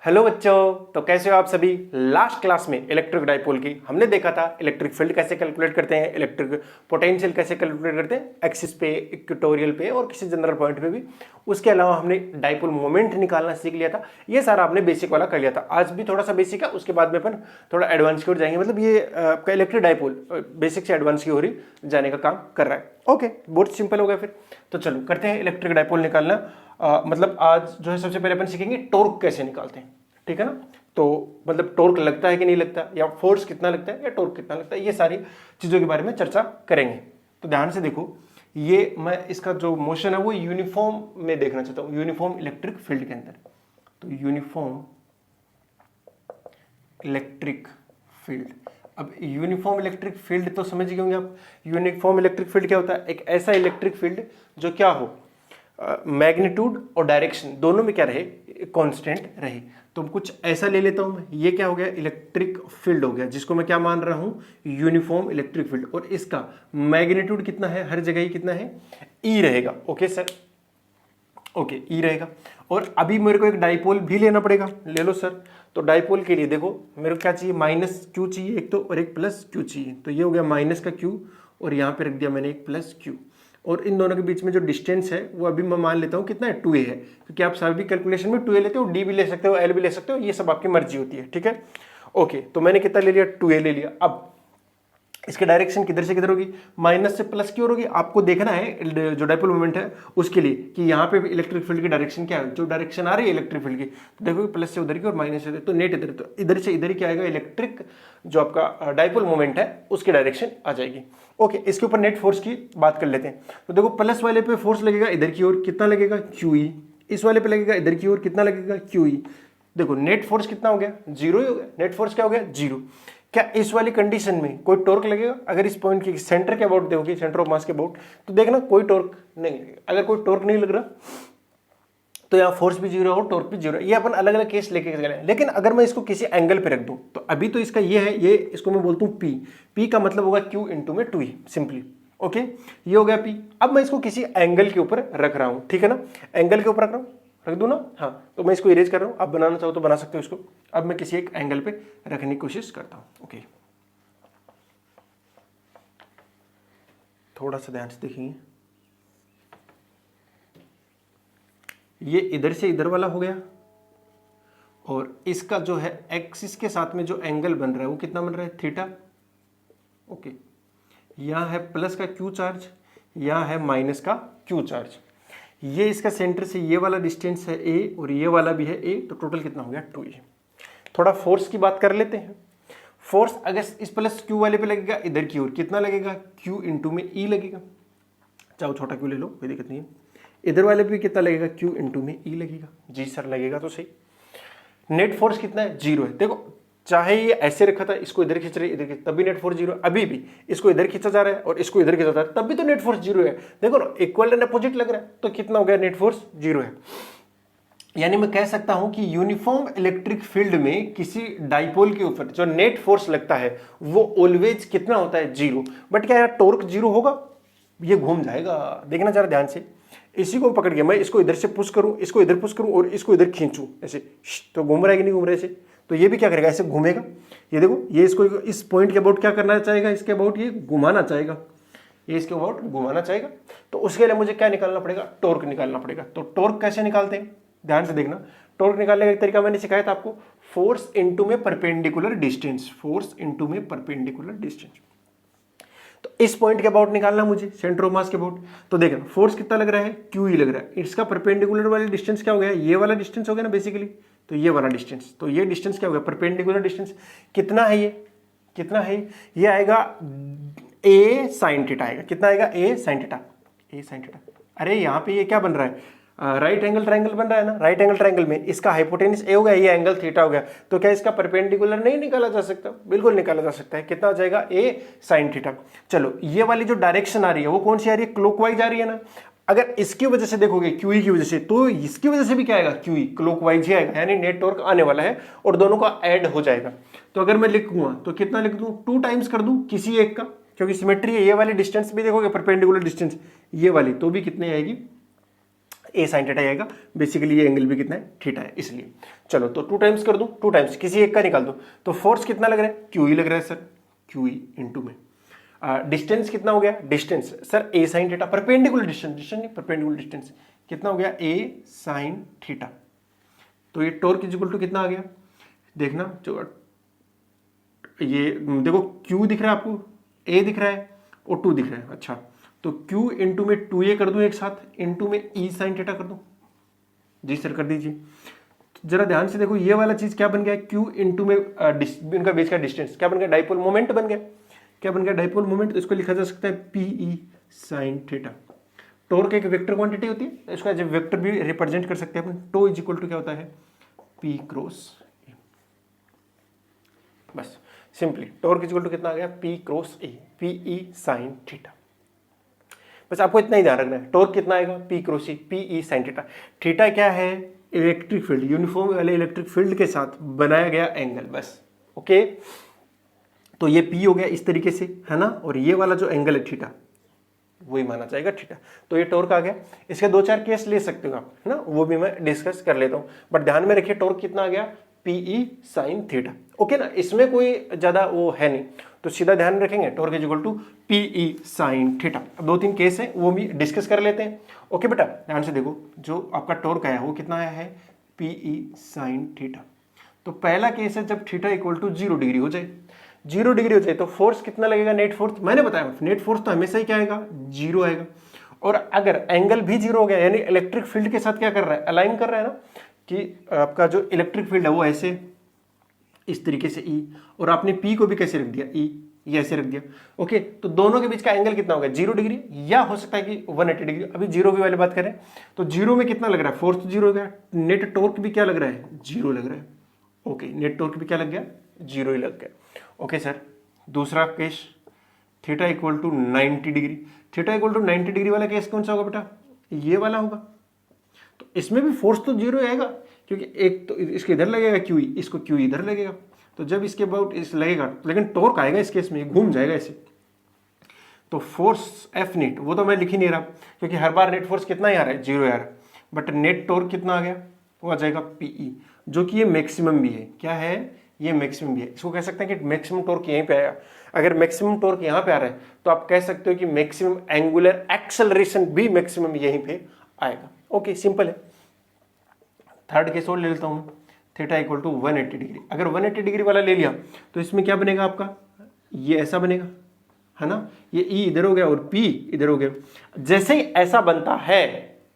Hello बच्चों, तो कैसे हो आप सभी। लास्ट क्लास में इलेक्ट्रिक डाइपोल की हमने देखा था इलेक्ट्रिक फील्ड कैसे कैलकुलेट करते हैं, इलेक्ट्रिक पोटेंशियल कैसे कैलकुलेट करते हैं एक्सिस पे, इक्वेटोरियल पे और किसी जनरल पॉइंट पे भी। उसके अलावा हमने डाइपोल मोमेंट निकालना सीख लिया था। ये सारा आपने बेसिक वाला कर लिया था। आज भी थोड़ा सा बेसिक है, उसके बाद में अपन थोड़ा एडवांस की ओर जाएंगे। मतलब ये आपका इलेक्ट्रिक डाइपोल बेसिक से एडवांस की ओर ही जाने का काम कर रहा है। ओके, बहुत सिंपल हो गया फिर। तो चलो करते हैं इलेक्ट्रिक डाइपोल निकालना। मतलब आज जो है सबसे पहले अपन सीखेंगे टॉर्क कैसे निकालते हैं, ठीक है ना। तो मतलब टॉर्क लगता है कि नहीं लगता, या फोर्स कितना लगता है, या टॉर्क कितना लगता है, ये सारी चीजों के बारे में चर्चा करेंगे। तो ध्यान से देखो, ये मैं इसका जो मोशन है वो यूनिफॉर्म में देखना चाहता हूं, यूनिफॉर्म इलेक्ट्रिक फील्ड के अंदर। तो यूनिफॉर्म इलेक्ट्रिक फील्ड। अब यूनिफॉर्म इलेक्ट्रिक फील्ड तो समझ गए होंगे आप। यूनिफॉर्म इलेक्ट्रिक फील्ड क्या होता है? एक ऐसा इलेक्ट्रिक फील्ड जो क्या हो, मैग्नीट्यूड और डायरेक्शन दोनों में क्या रहे, कांस्टेंट रहे। तो कुछ ऐसा ले लेता हूं मैं, ये क्या हो गया, इलेक्ट्रिक फील्ड हो गया, जिसको मैं क्या मान रहा हूं, यूनिफॉर्म इलेक्ट्रिक फील्ड। और इसका मैग्नीट्यूड कितना है, हर जगह ही कितना है, ई रहेगा। ओके सर, ओके ई रहेगा। और अभी मेरे को एक डाइपोल भी लेना पड़ेगा, ले लो सर। तो डाइपोल के लिए देखो मेरे को क्या चाहिए, माइनस क्यू चाहिए एक तो, और एक प्लस क्यू चाहिए। तो ये हो गया माइनस का क्यू, और यहाँ पे रख दिया मैंने एक प्लस क्यू। और इन दोनों के बीच में जो डिस्टेंस है वो अभी मैं मान लेता हूँ कितना है, 2a है। क्योंकि आप सभी कैलकुलेशन में 2a लेते हो, d भी ले सकते हो, l भी ले सकते हो, ये सब आपकी मर्जी होती है, ठीक है। ओके, तो मैंने कितना ले लिया, 2a ले लिया। अब इसकी डायरेक्शन किधर से किधर होगी, माइनस से प्लस की ओर होगी। आपको देखना है जो डाइपोल मोमेंट है उसके लिए कि यहाँ पे इलेक्ट्रिक फील्ड की डायरेक्शन क्या है, जो डायरेक्शन आ रही है इलेक्ट्रिक फील्ड की। तो देखो प्लस से उधर की और माइनस से, तो नेट इधर, तो इधर से इधर ही क्या आएगा, इलेक्ट्रिक जो आपका डाइपोल मोमेंट है उसकी डायरेक्शन आ जाएगी। ओके, इसके ऊपर नेट फोर्स की बात कर लेते हैं। तो देखो प्लस वाले पे फोर्स लगेगा इधर की ओर, कितना लगेगा, QE। इस वाले पे लगेगा इधर की ओर, कितना लगेगा, QE। देखो नेट फोर्स कितना हो गया, जीरो ही हो गया। नेट फोर्स क्या हो गया, जीरो। क्या इस वाली कंडीशन में कोई टॉर्क लगेगा? अगर इस पॉइंट के सेंटर के अबाउट देखोगे, सेंटर ऑफ मास के अबाउट, तो देखना कोई टॉर्क नहीं लगेगा। अगर कोई टॉर्क नहीं लग रहा तो यहाँ फोर्स भी जीरो और टॉर्क भी जीरो। ये अपन अलग अलग केस लेके चले। लेकिन अगर मैं इसको किसी एंगल पे रख दूं, तो अभी तो इसका ये है, ये इसको मैं बोलता हूँ पी का मतलब होगा Q इंटू में 2E सिंपली। ओके, ये हो गया P। अब मैं इसको किसी एंगल के ऊपर रख रहा हूं, ठीक है ना। एंगल के ऊपर रख रहा हूं, रख दूं ना, हाँ। तो मैं इसको इरेज कर रहा हूं, आप बनाना चाहो तो बना सकते हो इसको। अब मैं किसी एक एंगल पे रखने की कोशिश करता हूं। ओके, थोड़ा सा ध्यान से देखेंगे। ये इधर से इधर वाला हो गया, और इसका जो है एक्सिस के साथ में जो एंगल बन रहा है वो कितना बन रहा है, थीटा। ओके, यहाँ है प्लस का Q चार्ज, यहाँ है माइनस का Q चार्ज। ये इसका सेंटर से ये वाला डिस्टेंस है a, और ये वाला भी है a। तो टोटल कितना हो गया, 2a। थोड़ा फोर्स की बात कर लेते हैं। फोर्स अगर इस प्लस Q वाले पे लगेगा इधर की ओर, कितना लगेगा, Q इंटू में E लगेगा। चाहो छोटा Q ले लो, कोई दिक्कत नहीं है। इधर वाले पे कितना लगेगा, Q इंटू में E लगेगा। जी सर, लगेगा तो सही। नेट फोर्स कितना है, जीरो है। देखो चाहे ये ऐसे रखा था, इसको इधर खींच रही, इधर खींच, तब भी नेट फोर्स जीरो। अभी भी इसको इधर खींचा जा रहा है और इसको इधर खींचा जा रहा है, तब भी तो नेट फोर्स जीरो है। देखो ना, इक्वल एंड अपोजिट लग रहा है, तो कितना हो गया, नेट फोर्स जीरो है। यानी मैं कह सकता हूं कि यूनिफॉर्म इलेक्ट्रिक फील्ड में किसी डाइपोल के ऊपर जो नेट फोर्स लगता है वो ऑलवेज कितना होता है, जीरो। बट क्या यार टॉर्क जीरो होगा, ये घूम जाएगा। देखना जरा ध्यान से, इसी को पकड़ के मैं इसको इधर से पुश करूं, इसको इधर पुश करूं और इसको इधर खींचूं ऐसे, तो घूम रहा है कि नहीं घूम रहा है ऐसे। तो ये भी क्या करेगा, ऐसे घूमेगा। ये देखो, ये इसको इस पॉइंट के अबाउट क्या करना चाहेगा, इसके अबाउट ये घुमाना चाहेगा, ये इसके अबाउट घुमाना चाहेगा। तो उसके लिए मुझे क्या निकालना पड़ेगा, टॉर्क निकालना पड़ेगा। तो टॉर्क कैसे निकालते हैं, ध्यान से देखना। टॉर्क निकालने का एक तरीका मैंने सिखाया था आपको, फोर्स इनटू में परपेंडिकुलर डिस्टेंस, फोर्स इनटू में परपेंडिकुलर डिस्टेंस। तो इस पॉइंट के अबाउट निकालना मुझे, सेंटर ऑफ मास के अबाउट। तो देखना फोर्स कितना लग रहा है, QE लग रहा है। इसका परपेंडिकुलर वाला डिस्टेंस क्या हो गया, ये वाला डिस्टेंस हो गया ना बेसिकली। तो ये वाला डिस्टेंस, तो ये डिस्टेंस क्या हो गया, परपेंडिकुलर डिस्टेंस। कितना है ये, कितना है ये आएगा A sin थीटा आएगा। कितना आएगा, A sin theta, A sin theta. अरे यहाँ पे ये क्या बन रहा है, राइट एंगल ट्रायंगल बन रहा है ना। राइट एंगल ट्रायंगल में इसका हाइपोटेनस A हो गया, ये एंगल थीटा हो गया। तो क्या इसका परपेंडिकुलर नहीं निकाला जा सकता, बिल्कुल निकाला जा सकता है। कितना आ जाएगा, A sin थीटा। चलो ये वाली जो डायरेक्शन आ रही है वो कौन सी आ रही है, क्लॉकवाइज आ रही है ना। अगर इसकी वजह से देखोगे, QE की वजह से, तो इसकी वजह से भी क्या आएगा, QE क्लॉकवाइज ही आएगा। यानी नेट टॉर्क आने वाला है और दोनों का ऐड हो जाएगा। तो अगर मैं लिखूंगा तो कितना लिख दूं, 2 टाइम्स कर दूं किसी एक का, क्योंकि सिमेट्री है। ये वाली डिस्टेंस भी देखोगे परपेंडिकुलर डिस्टेंस, ये वाली, तो भी कितनी आएगी, ए साइन थीटा आएगा। बेसिकली ये एंगल भी कितना है, थीटा है, इसलिए। चलो तो 2 टाइम्स कर दूं, 2 टाइम्स किसी एक का निकाल दो, तो फोर्स कितना लग रहा है, क्यू ई लग रहा है सर, क्यू ई इंटू में डिस्टेंस कितना हो गया, distance sir A sine theta, perpendicular distance, distance नहीं परपेंडिकुलर डिस्टेंस, कितना हो गया ए साइन थीटा। तो ये टॉर्क इज इक्वल टू कितना आ गया, देखना जो ये देखो क्यू दिख रहा है आपको, ए दिख रहा है और 2 दिख रहा है। अच्छा तो Q इंटू में 2a कर दूं एक साथ, इंटू में E साइन थीटा कर दूं। जी सर कर दीजिए। तो जरा ध्यान से देखो ये वाला चीज क्या बन गया, Q इंटू में इनका बीच का डिस्टेंस क्या बन गया, डाइपोल मोमेंट बन गया। क्या बन गया, डाइपोल मोमेंट। तो इसको लिखा जा सकता है PE साइन थीटा। टॉर्क एक वेक्टर क्वांटिटी होती है, इसको एज ए वेक्टर भी रिप्रेजेंट कर सकते हैं अपन। टो इज इक्वल टू क्या होता है, P क्रॉस ए। बस simply torque is equal to कितना आ गया, P cross A, PE sine theta. बस आपको इतना ही ध्यान रखना है, टॉर्क कितना आएगा, P cross A, PE sine theta. Theta क्या है, इलेक्ट्रिक फील्ड, यूनिफॉर्म वाले इलेक्ट्रिक फील्ड के साथ बनाया गया एंगल, बस। ओके तो ये P हो गया इस तरीके से, है ना, और ये वाला जो एंगल है थीटा वही माना जाएगा थीटा। तो ये टॉर्क आ गया। इसके 2-4 केस ले सकते हो आप, है ना, वो भी मैं डिस्कस कर लेता हूँ। बट ध्यान में रखिए टॉर्क कितना आ गया, PE साइन थीटा। ओके ना, इसमें कोई ज्यादा वो है नहीं, तो सीधा ध्यान रखेंगे torque is equal to PE sine theta. अब 2-3 केस है वो भी डिस्कस कर लेते हैं। ओके बेटा ध्यान से देखो, जो आपका टॉर्क आया वो कितना आया है, PE साइन थीटा। तो पहला केस है जब थीटा इक्वल टू 0 डिग्री हो जाए, 0 डिग्री हो जाए तो फोर्स कितना लगेगा, नेट फोर्स। मैंने बताया नेट फोर्स तो हमेशा ही क्या आएगा, 0 आएगा। और अगर एंगल भी 0 हो गया, यानी इलेक्ट्रिक फील्ड के साथ क्या कर रहा है, अलाइन कर रहा है ना, कि आपका जो इलेक्ट्रिक फील्ड है वो ऐसे इस तरीके से E, और आपने P को भी कैसे रख दिया, E, ये ऐसे रख दिया। ओके तो दोनों के बीच का एंगल कितना होगा, 0 डिग्री, या हो सकता है कि 180 डिग्री। अभी 0 की वाली बात करें तो 0 में कितना लग रहा है, फोर्स तो 0 हो गया, नेट टॉर्क भी क्या लग रहा है, 0 लग रहा है। ओके नेट टॉर्क भी क्या लग गया, 0 ही लग गया। ओके सर दूसरा case, theta equal to 90 degree. Theta equal to 90 degree वाला केस कौन सा होगा बेटा, ये वाला होगा। तो इसमें भी फोर्स तो 0 आएगा, क्योंकि एक तो इसके इधर लगेगा QE, इसको QE इधर लगेगा। तो जब इसके अबाउट इस लगेगा, लेकिन टॉर्क आएगा इस केस में, घूम जाएगा ऐसे। तो फोर्स F नेट वो तो मैं लिख ही नहीं रहा, क्योंकि हर बार नेट फोर्स कितना ही आ रहा है, 0 आ रहा है। बट नेट टॉर्क कितना आ गया, वो आ जाएगा PE, जो कि ये मैक्सिमम भी है। क्या है, ये मैक्सिमम भी है। इसको कह सकते हैं कि मैक्सिमम टॉर्क यहीं पे आया। अगर मैक्सिमम टॉर्क यहाँ पे आ रहा है तो आप कह सकते हो कि मैक्सिमम एंगुलर एक्सेलरेशन भी मैक्सिमम यहीं पे आएगा। ओके सिंपल है। थर्ड केस और ले लेता हूं, थीटा इक्वल टू 180 डिग्री। अगर 180 डिग्री वाला ले लिया तो इसमें क्या बनेगा आपका, ये ऐसा बनेगा, है ना, ये E इधर हो गया और P इधर हो गया। जैसे ही ऐसा बनता है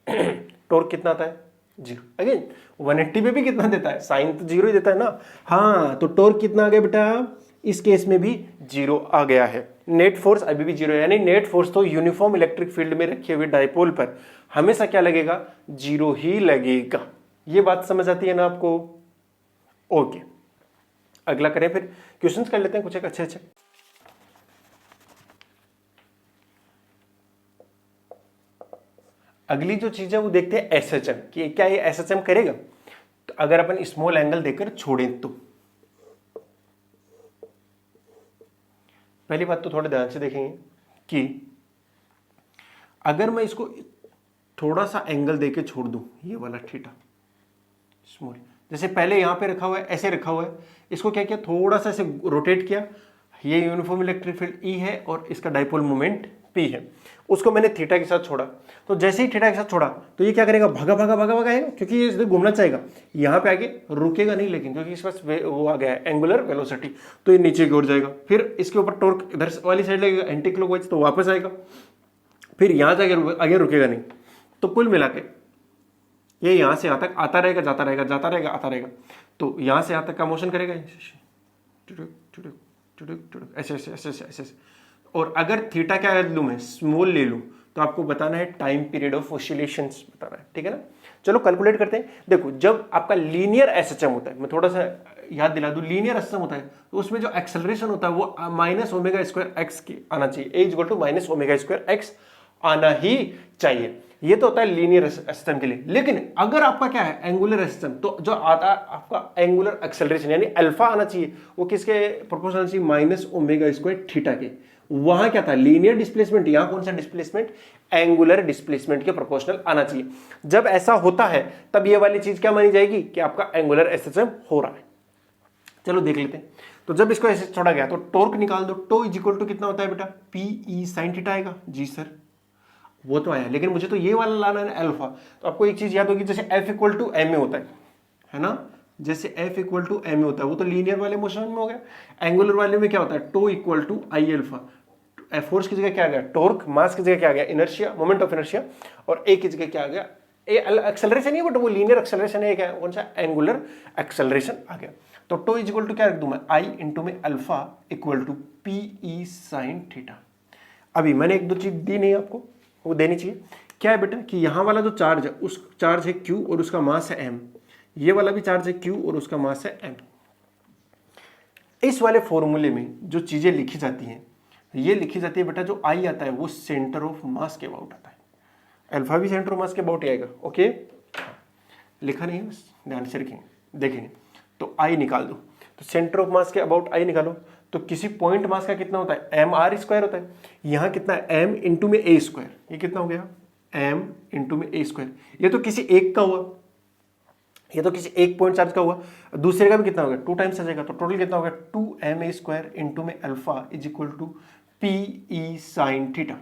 टॉर्क कितना आता है, 0। अगेन 180 पे भी कितना देता है, साइन तो 0 ही देता है ना। हाँ तो टॉर्क कितना आ गया बेटा, इस केस में भी 0 आ गया है। नेट फोर्स अभी भी 0 है, यानी नेट फोर्स तो यूनिफॉर्म इलेक्ट्रिक फील्ड में रखे हुए डाइपोल पर हमेशा क्या लगेगा, 0 ही लगेगा। ये बात समझ आती है ना आपको। ओके अगला करें, फिर क्वेश्चंस कर लेते हैं कुछ एक अच्छे अच्छे। अगली जो चीज है वो देखते हैं SHM, कि क्या ये SHM करेगा। तो अगर अपन स्मॉल एंगल देकर छोड़ें तो पहली बात तो थोड़े ध्यान से देखेंगे कि अगर मैं इसको थोड़ा सा एंगल देके छोड़ दूं, ये वाला थीटा स्मॉल, जैसे पहले यहां पे रखा हुआ है, ऐसे रखा हुआ है, इसको क्या किया, थोड़ा सा ऐसे रोटेट किया। ये यूनिफॉर्म इलेक्ट्रिक फील्ड E है और इसका डाइपोल मोमेंट P है, उसको मैंने थीटा के साथ छोड़ा। तो जैसे ही थीटा के साथ छोड़ा तो ये क्या करेगा, भागा भागा भागा भागा आएगा, क्योंकि ये इधर घूमना चाहेगा, यहाँ पे आगे रुकेगा नहीं, लेकिन क्योंकि इस पास वो आ गया है एंगुलर वेलोसिटी, तो ये नीचे की ओर जाएगा। फिर इसके ऊपर टॉर्क इधर वाली साइड लगेगा एंटी क्लॉकवाइज, तो वापस आएगा, फिर यहाँ जाके आगे रुकेगा नहीं। तो कुल मिला के ये यहाँ से यहाँ तक आता रहेगा, जाता रहेगा, जाता रहेगा, आता रहेगा। तो यहाँ से यहाँ तक का मोशन करेगा ऐसे ऐसे ऐसे ऐसे ऐसे। और अगर थीटा क्या लूँ मैं, स्मॉल ले लूँ, तो आपको बताना है टाइम पीरियड ऑफ ऑसिलेशंस बताना है, ठीक है ना। चलो कैलकुलेट करते हैं। देखो जब आपका लीनियर एसएचएम होता है, मैं थोड़ा सा याद दिला दूं, लीनियर एसएचएम होता है तो उसमें जो एक्सेलरेशन होता है वो माइनस ओमेगा स्क्वायर एक्स की आना चाहिए, A equal to minus omega square X आना ही चाहिए। ये तो होता है लीनियर एसएचएम के लिए। लेकिन अगर आपका क्या है एंगुलर एसएचएम, तो जो आता है आपका एंगुलर एक्सेलरेशन यानी अल्फा आना चाहिए, वो किसके प्रोपोर्शनल चाहिए, माइनस ओमेगा स्क्वायर थीटा के। वहां क्या था, लीनियर डिस्प्लेसमेंट। यहां कौन सा डिस्प्लेसमेंट, एंगुलर डिस्प्लेसमेंट के प्रोपोर्शनल आना चाहिए। जब ऐसा होता है तब ये वाली चीज क्या मानी जाएगी कि आपका एंगुलर एसएचएम हो रहा है। चलो देख लेते हैं। तो जब इसको ऐसे छोड़ा गया तो टॉर्क निकाल दो। टो इज इक्वल टू कितना होता है बेटा, पी ई साइन थीटा आएगा। जी सर वो तो आया, लेकिन मुझे तो ये वाला लाना है अल्फा। तो आपको एक चीज याद होगी, जैसे F equal to M A होता है ना, जैसे F equal to M A होता है, वो तो लीनियर वाले मोशन में हो गया। एंगुलर वाले में क्या होता है, tau equal to I alpha. Force की जगह क्या आ गया, टॉर्क। मास की जगह क्या आ गया, इनर्शिया, मोमेंट ऑफ इनर्शिया। और ए की जगह क्या आ गया, ए एक्सेलरेशन नहीं, बट वो लीनियर एक्सेलरेशन है, क्या कौन सा, एंगुलर एक्सेलरेशन आ गया। तो टो इज इक्वल टू क्या रख दूं मैं, आई इंटू में alpha equal to P E sine theta. अभी मैंने एक दो चीज दी नहीं आपको, वो देनी चाहिए। क्या है बेटा कि यहां वाला जो चार्ज है, उस चार्ज है क्यू और उसका मास है एम। ये वाला भी चार्ज है क्यू और उसका मास है एम। इस वाले फॉर्मूले में जो चीजें लिखी जाती हैं, ये लिखी जाती है बेटा, जो आई आता है वो सेंटर ऑफ मास के अबाउट आता है। अल्फा भी सेंटर ऑफ मास के अबाउट ही आएगा। ओके, लिखा नहीं है, बस ध्यान से रखेंगे, देखेंगे। तो आई निकाल दो, तो सेंटर ऑफ मास के अबाउट आई निकालो। तो किसी पॉइंट मास का कितना होता है, एम आर स्क्वायर होता है। यहां कितना है, एम इंटू में ए स्क्वायर। ये कितना हो गया, एम इंटू में ए स्क्वायर। ये तो किसी एक का हुआ, ये तो किसी एक पॉइंट चार्ज का हुआ। दूसरे का भी कितना होगा, 2 टाइम्स आ जाएगा। तो टोटल कितना होगा, 2m a स्क्वायर इंटू में alpha is equal to P E sine theta.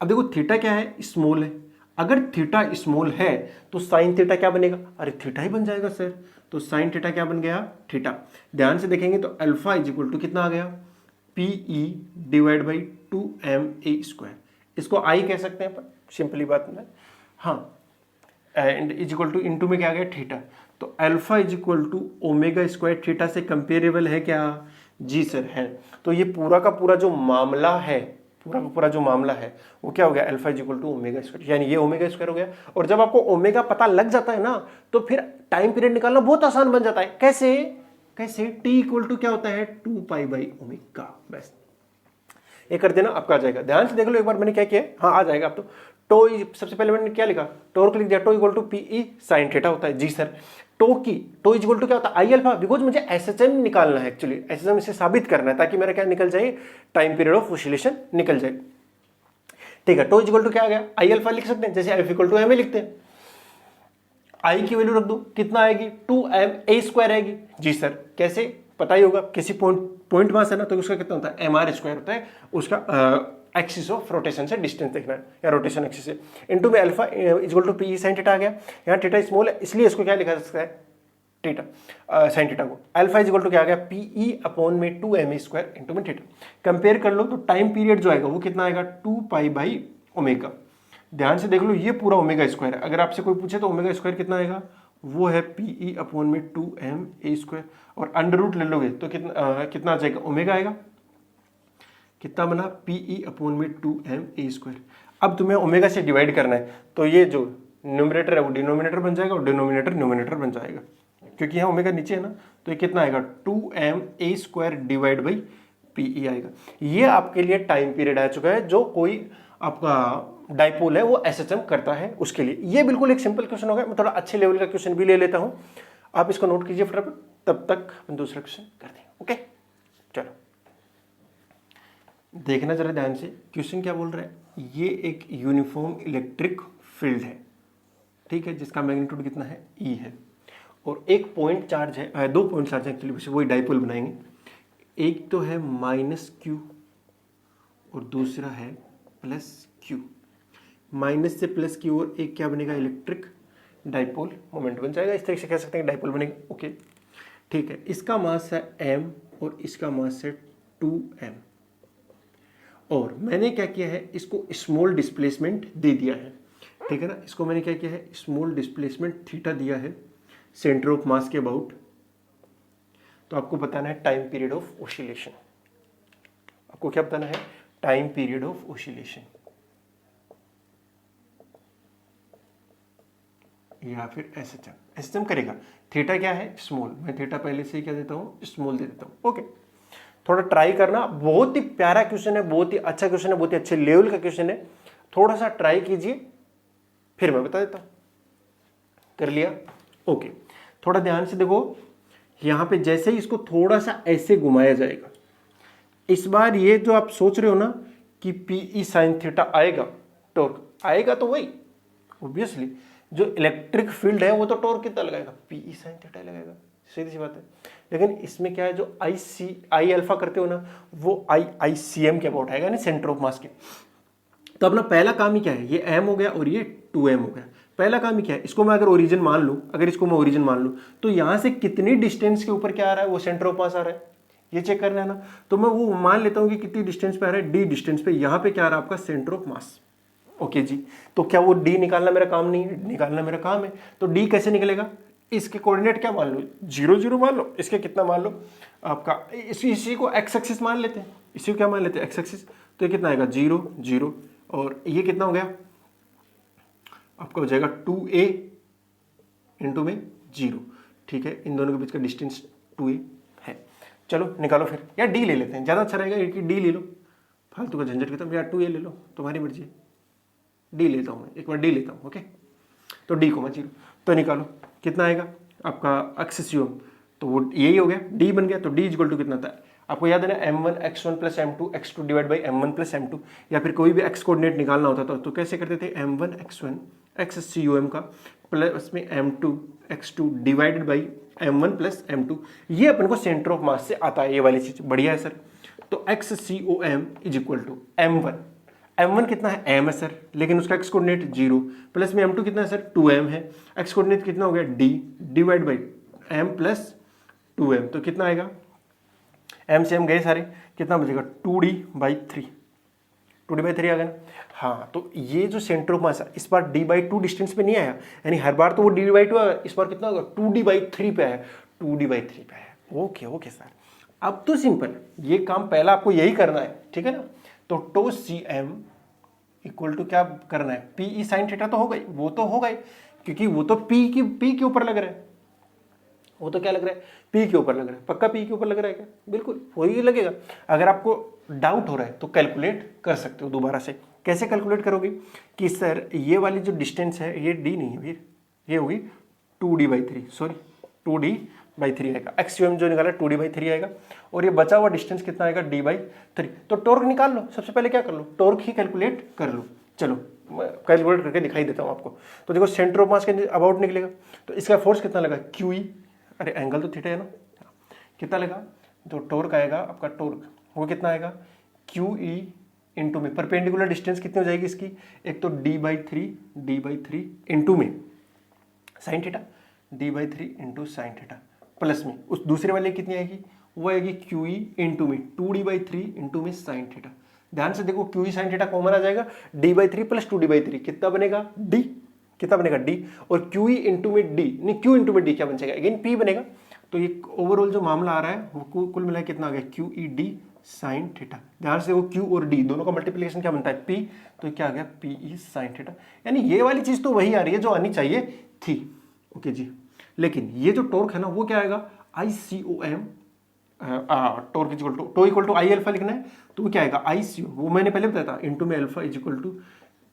अब देखो थीटा क्या है, स्मॉल है। अगर थीटा स्मॉल है तो साइन थीटा क्या बनेगा, अरे थीटा ही बन जाएगा सर। तो साइन थीटा क्या बन गया, थीटा। ध्यान से देखेंगे तो अल्फा इज इक्वल टू कितना आ गया, P E divide by 2m a square. इसको आई कह सकते हैं अपन, सिंपली बात में। हाँ, and is equal to into में क्या आ गया, थीटा। तो alpha is equal to omega square theta से कंपेरेबल है क्या, जी सर है। तो ये पूरा का पूरा जो मामला है, पूरा का पूरा जो मामला है वो क्या हो गया, alpha is equal to omega square, यानी ये ओमेगा स्क्वायर हो गया। और जब आपको ओमेगा पता लग जाता है ना, तो फिर टाइम पीरियड निकालना बहुत आसान बन जाता है। कैसे, कैसे, टी इक्वल टू क्या होता है, 2 पाई बाई ओमेगा। बस ये कर देना, आपका आ जाएगा। ध्यान से देख लो एक बार मैंने क्या किया, हाँ आ जाएगा। आप तो टो, सबसे पहले मैंने क्या लिखा, टॉर्क लिख दिया। Tau equal to P E sine theta होता है। जी sir, tau is equal to क्या होता है, आई अल्फा। बिकॉज मुझे एसएचएम निकालना है, एक्चुअली एसएचएम इसे साबित करना है, ताकि मेरा क्या निकल जाए, टाइम पीरियड ऑफ ऑसिलेशन निकल जाए। ठीक है, टो इज इक्वल टू क्या आ गया, आई अल्फा लिख सकते हैं, जैसे F equal to M A लिखते हैं। आई की वैल्यू रख दो, कितना आएगी, 2m a स्क्वायर आएगी। जी सर, कैसे, पता ही होगा, किसी पॉइंट मास है ना, तो उसका कितना होता है, mr स्क्वायर होता है। उसका एक्सिस ऑफ रोटेशन से डिस्टेंस देखना है, या रोटेशन एक्सिस से। इनटू में alpha equal to P sine theta आ गया। यहाँ थीटा स्मॉल है, इसलिए इसको क्या लिखा जा सकता है, थीटा, साइन थीटा को। अल्फा इज इक्वल टू क्या आ गया, पी ई अपॉन में 2m a स्क्वायर इंटू में थीटा। कंपेयर कर लो तो टाइम पीरियड जो आएगा वो कितना आएगा, 2 पाई बाई ओमेगा। ध्यान से देख लो, ये पूरा ओमेगा स्क्वायर है। अगर आपसे कोई पूछे तो ओमेगा स्क्वायर कितना आएगा, वो है पी ई अपॉन में 2m a स्क्वायर। और अंडर रूट ले लोगे तो कितना आ जाएगा, ओमेगा आएगा। कितना बना, पी ई अपॉन में 2m a स्क्वायर। अब तुम्हें ओमेगा से डिवाइड करना है, तो ये जो न्यूमरेटर है वो डिनोमिनेटर बन जाएगा और डिनोमिनेटर न्यूमरेटर बन जाएगा, क्योंकि यहाँ ओमेगा नीचे है ना। तो ये कितना आएगा, 2m a square divide by P E आएगा। ये आपके लिए टाइम पीरियड आ चुका है, जो कोई आपका डाइपोल है वो एसएचएम करता है उसके लिए। ये बिल्कुल एक सिंपल क्वेश्चन हो गया। मैं थोड़ा अच्छे लेवल का क्वेश्चन भी ले लेता हूं, आप इसको नोट कीजिए फटाफट, तब तक हम दूसरा क्वेश्चन करते हैं। ओके, चलो देखना जरा ध्यान से, क्वेश्चन क्या बोल रहा है। ये एक यूनिफॉर्म इलेक्ट्रिक फील्ड है, ठीक है, जिसका मैग्नीट्यूड कितना है, ई है। और एक पॉइंट चार्ज है, 2 पॉइंट चार्ज है एक्चुअली, वही डाइपोल बनाएंगे। एक तो है -q और दूसरा है +q। माइनस से +q और एक क्या बनेगा, इलेक्ट्रिक डाइपोल मोमेंट बन जाएगा। इस तरीके से कह सकते हैं डाइपोल बनेगा। ओके, ठीक है। इसका मास है m और इसका मास है 2m। और मैंने क्या किया है, इसको स्मॉल डिस्प्लेसमेंट दे दिया है, ठीक है ना। इसको मैंने क्या किया है, स्मॉल डिस्प्लेसमेंट थीटा दिया है सेंटर ऑफ मास के अबाउट। तो आपको बताना है टाइम पीरियड ऑफ ऑसिलेशन। आपको क्या बताना है, टाइम पीरियड ऑफ ऑसिलेशन, या फिर एसएचएम करेगा। थीटा क्या है, स्मॉल। मैं थीटा पहले से ही क्या देता हूँ, स्मॉल दे देता हूँ। ओके, थोड़ा ट्राई करना। बहुत ही प्यारा क्वेश्चन है, बहुत ही अच्छा क्वेश्चन है, बहुत ही अच्छे लेवल का क्वेश्चन है। थोड़ा सा ट्राई कीजिए, फिर मैं बता देता हूँ। कर लिया, ओके। थोड़ा ध्यान से देखो, यहां पे जैसे ही इसको थोड़ा सा ऐसे घुमाया जाएगा, इस बार ये जो आप सोच रहे हो ना, कि पी ई साइन थीटा आएगा, टॉर्क आएगा तो वही ऑब्वियसली जो इलेक्ट्रिक फील्ड है वो तो टॉर्क कितना लगाएगा, पी ई साइन थीटा लगाएगा, सीधी सी बात है। लेकिन इसमें क्या है, जो आई अल्फा करते हो ना, वो आई सी एम के अबाउट आएगा, यानी सेंटर ऑफ मास के। तो अपना पहला काम ही क्या है, ये एम हो गया और ये 2m हो गया। पहला काम ही क्या है, इसको मैं अगर ओरिजिन मान लूं, अगर इसको मैं ओरिजिन मान लूं तो यहां से कितनी डिस्टेंस के ऊपर क्या आ रहा है, वो सेंटर ऑफ मास आ रहा है, ये चेक करना है ना। तो मैं वो मान लेता हूं कि कितनी डिस्टेंस पे आ रहा है, डी डिस्टेंस पे, यहां पे क्या आ रहा है आपका सेंटर ऑफ मास। ओके जी, तो क्या वो डी निकालना मेरा काम नहीं है, निकालना मेरा काम है। तो डी कैसे निकलेगा, इसके कोऑर्डिनेट क्या मान लो, 0 0 मान लो, इसके कितना मान लो आपका, इसी को एक्स एक्सिस मान लेते हैं, इसी को क्या मान लेते हैं, एक्स एक्सिस। तो ये कितना आएगा 0 0, और ये कितना हो गया आपका, हो जाएगा 2a इंटू में 0। ठीक है, इन दोनों के बीच का डिस्टेंस 2a है। चलो निकालो फिर, या डी ले लेते हैं, ज़्यादा अच्छा रहेगा कि डी ले लो, फालतू का झंझट खत्म, या 2a ले लो, तुम्हारी मर्जी है। डी लेता हूँ मैं, एक बार डी लेता हूँ। ओके, तो डी को मैं 0, तो निकालो कितना आएगा आपका एक्सेसियम, तो वो यही हो गया, डी बन गया। तो डी इक्वल टू कितना था आपको याद है ना, m1 x1 plus m2 x2 divide by m1 plus m2, या फिर कोई भी x कोऑर्डिनेट निकालना होता था तो कैसे करते थे, m1 x1 XCUM का प्लस में m2 x2 divided by m1 plus m2, ये अपन को सेंटर ऑफ मास से आता है, ये वाली चीज बढ़िया है सर। तो XCOM is equal to m1 कितना है, m है सर, लेकिन उसका x कोऑर्डिनेट 0, प्लस में m2 कितना है सर, 2m है, x कोऑर्डिनेट कितना हो गया, d divide by m plus 2m, तो कितना आएगा, m से m गए सारे, कितना बचेगा 2d/3, 2d/3 आ गया ना। हाँ, तो ये जो सेंटर ऑफ मास है इस बार d/2 डिस्टेंस पे नहीं आया, यानी हर बार तो वो d/2 आया, इस बार कितना होगा 2d/3 पे आया, 2d/3 पे आया। ओके ओके सर, अब तो सिंपल, ये काम पहला आपको यही करना है, ठीक है ना। तो tau C M equal to क्या करना है, पी ई साइन थीटा तो हो गई, वो तो हो गई, क्योंकि वो तो पी के ऊपर लग रहा है, वो तो क्या लग रहा है, पी के ऊपर लग रहा है, पक्का पी के ऊपर लग रहा है क्या, बिल्कुल वही लगेगा। अगर आपको डाउट हो रहा है तो कैलकुलेट कर सकते हो दोबारा से। कैसे कैलकुलेट करोगे कि सर ये वाली जो डिस्टेंस है ये डी नहीं है भैया, ये होगी 2d/3, सॉरी 2d/3 आएगा, एक्सयूएम जो निकाला 2d/3 आएगा, और ये बचा हुआ डिस्टेंस कितना आएगा, d/3। तो टॉर्क निकाल लो, सबसे पहले क्या कर लो, टॉर्क ही कैलकुलेट कर लो। चलो मैं कैलकुलेट करके दिखाई देता हूँ आपको। तो देखो सेंटर ऑफ मास के अबाउट निकलेगा, तो इसका फोर्स कितना लगा, QE, अरे एंगल तो थीटा है ना, कितना लगा, जो टॉर्क आएगा आपका, टॉर्क वो कितना आएगा, QE इंटू में परपेंडिकुलर डिस्टेंस कितनी हो जाएगी इसकी, एक तो d/3 इंटू में sine theta, d/3 into sine theta, plus में उस दूसरे वाले कितनी आएगी, वो आएगी QE इंटू में 2d/3 इंटू में साइन थीटा। ध्यान से देखो, QE साइन थीटा कॉमन आ जाएगा, d/3 प्लस 2d/3 कितना बनेगा, d, कितना बनेगा d, और QE इंटू में d, नहीं Q इंटू में d क्या बन जाएगा, अगेन P बनेगा। तो ये ओवरऑल जो मामला आ रहा है वो कुल मिला कितना आ गया, QED साइन थीटा। ध्यान से वो Q और D दोनों का मल्टीप्लिकेशन क्या बनता है, P, तो क्या आ गया PE साइन थीटा। यानी ये वाली चीज तो वही आ रही है जो आनी चाहिए थी। ओके जी, लेकिन ये जो टॉर्क है ना वो क्या आएगा, ICOM, torque is equal to, tau equal to I alpha लिखना है, तो वो क्या आएगा ICO, वो मैंने पहले बताया था, इंटू में alpha is equal to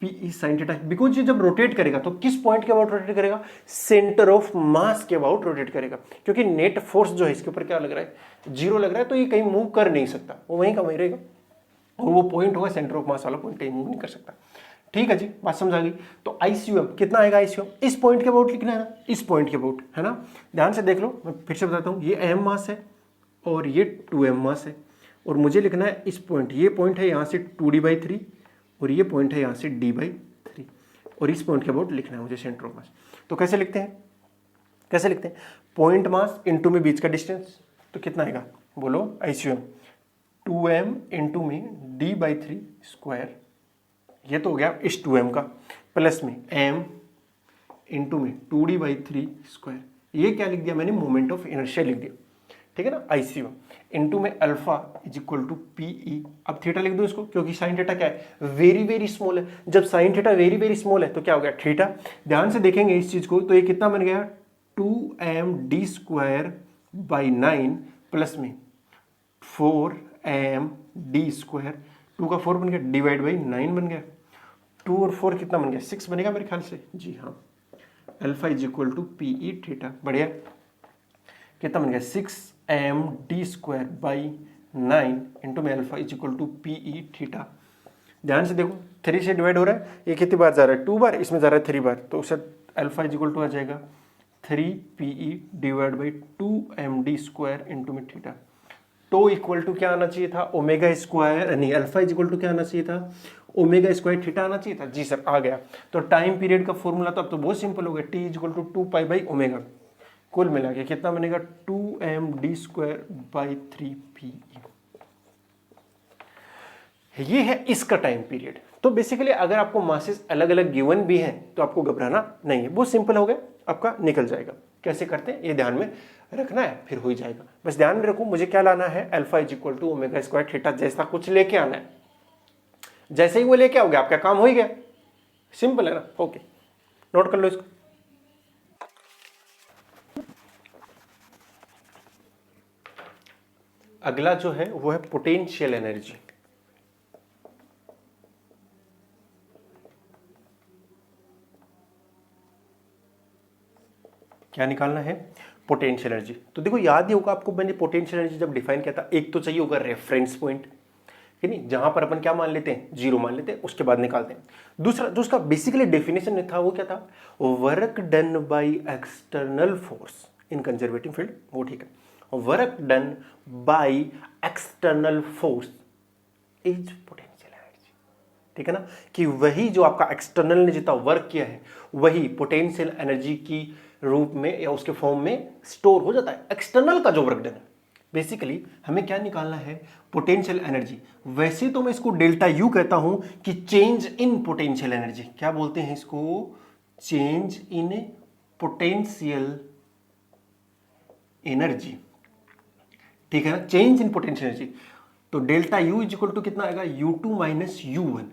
PE sine theta. Because ये जब रोटेट करेगा तो किस पॉइंट के अबाउट रोटेट करेगा, सेंटर ऑफ मास के अबाउट रोटेट करेगा, क्योंकि नेट फोर्स जो है इसके ऊपर क्या लग रहा है, 0 लग रहा है, तो ये कहीं मूव कर नहीं सकता, वो वहीं का वहीं रहेगा, और वो पॉइंट होगा सेंटर ऑफ मास वाला पॉइंट, कहीं मूव नहीं कर सकता। ठीक है जी, बात समझ आ गई। तो ICOM कितना आएगा, ICOM इस पॉइंट के अबाउट लिखना है ना, इस पॉइंट के अबाउट, है ना। ध्यान से देख लो, मैं फिर से बताता हूँ, ये m मास है और ये 2m मास है, और मुझे लिखना है इस पॉइंट, ये पॉइंट है यहाँ से 2d/3 और ये पॉइंट है यहाँ से d/3, और इस पॉइंट के अबाउट लिखना है मुझे सेंटर ऑफ मास। तो कैसे लिखते हैं, कैसे लिखते हैं, पॉइंट मास इंटू में बीच का डिस्टेंस, तो कितना आएगा बोलो, ICOM 2m इंटू में d/3 स्क्वायर, ये तो हो गया इस 2m का, प्लस में m इंटू में 2d/3 स्क्वायर, ये क्या लिख दिया मैंने, मोमेंट ऑफ इनर्शिया लिख दिया, ठीक है ना, ICOM इंटू में alpha is equal to PE। अब थीटा लिख दो इसको, क्योंकि साइन थीटा क्या है, वेरी वेरी स्मॉल है, जब sine theta very very small है तो क्या हो गया थीटा। ध्यान से देखेंगे इस चीज को, तो ये कितना बन गया 2md²/9 प्लस में 4md², 2 का 4 बन गया, डिवाइड बाई 9 बन गया, 2 और 4 कितना बन गया, 6 बनेगा मेरे ख्याल से, जी हाँ। Alpha is equal to PE theta, बढ़िया, कितना बन गया 6md²/9 इंटू में alpha is equal to PE theta. ध्यान से देखो 3 से डिवाइड हो रहा है, ये कितनी बार जा रहा है 2 बार, इसमें जा रहा है 3 बार, तो उससे अल्फा इज इक्वल टू आ जाएगा 3PE divide by 2MD square into में थीटा। टो इक्वल टू क्या आना चाहिए था, ओमेगा स्क्वायर, नहीं अल्फा इज इक्वल टू क्या आना चाहिए था, ओमेगा स्क्वायर थीटा आना चाहिए था। जी सर आ गया। तो टाइम पीरियड का फॉर्मूला तो अब तो बहुत सिंपल हो गया, T is equal to 2 pi by omega, कुल मिला के कितना बनेगा 2MD स्क्वायर बाई 3PE। ये है इसका टाइम पीरियड। तो बेसिकली अगर आपको मासेस अलग अलग गिवन भी हैं तो आपको घबराना नहीं है, बहुत सिंपल हो गया, आपका निकल जाएगा। कैसे करते हैं ये ध्यान में रखना है, फिर हो ही जाएगा। बस ध्यान में रखो मुझे क्या लाना है, alpha is equal to omega square theta जैसा कुछ लेके आना है। जैसे ही वो लेके आओगे आपका काम हो ही गया, सिंपल है ना। ओके नोट कर लो इसको। अगला जो है वो है पोटेंशियल एनर्जी। क्या निकालना है, पोटेंशियल एनर्जी। तो देखो याद ही होगा आपको, मैंने पोटेंशियल एनर्जी जब डिफाइन किया था, एक तो चाहिए होगा रेफरेंस पॉइंट, है नहीं, जहां पर अपन क्या मान लेते हैं, जीरो मान लेते हैं, उसके बाद निकालते हैं। दूसरा जो उसका बेसिकली डेफिनेशन था वो क्या था, work done by external force in conservative field, वो ठीक है। Work done by external force is potential energy, ठीक है ना, कि वही जो आपका एक्सटर्नल ने जितना वर्क किया है वही पोटेंशियल एनर्जी की रूप में या उसके फॉर्म में स्टोर हो जाता है। एक्सटर्नल का जो वर्क डन है, बेसिकली हमें क्या निकालना है, पोटेंशियल एनर्जी। वैसे तो मैं इसको डेल्टा यू कहता हूं कि चेंज इन पोटेंशियल एनर्जी, क्या बोलते हैं इसको, चेंज इन पोटेंशियल एनर्जी, ठीक है ना, चेंज इन पोटेंशियल एनर्जी। तो delta U is equal to कितना आएगा, U2 minus U1।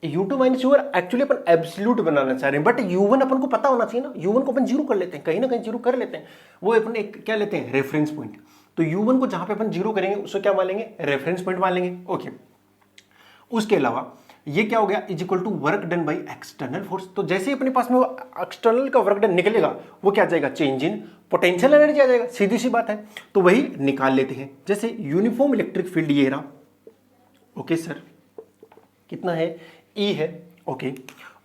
U2 minus U1 actually अपन एब्सोल्यूट बनाना चाह रहे हैं, बट U1 अपन को पता होना चाहिए ना, U1 को अपन जीरो कर लेते हैं, कहीं ना कहीं जीरो कर लेते हैं, वो अपन एक क्या लेते हैं, रेफरेंस पॉइंट। तो U1 को जहां पे अपन जीरो करेंगे उसको क्या मान लेंगे, रेफरेंस पॉइंट मान लेंगे। ओके, उसके अलावा ये क्या हो गया, is equal to work done by external force. तो जैसे ही अपने पास में वो एक्सटर्नल का वर्क डन निकलेगा वो क्या आ जाएगा, चेंज इन पोटेंशियल एनर्जी आ जाएगा, सीधी सी बात है। तो वही निकाल लेते हैं। जैसे यूनिफॉर्म इलेक्ट्रिक फील्ड ये रहा, ओके सर, कितना है, ई है, ओके।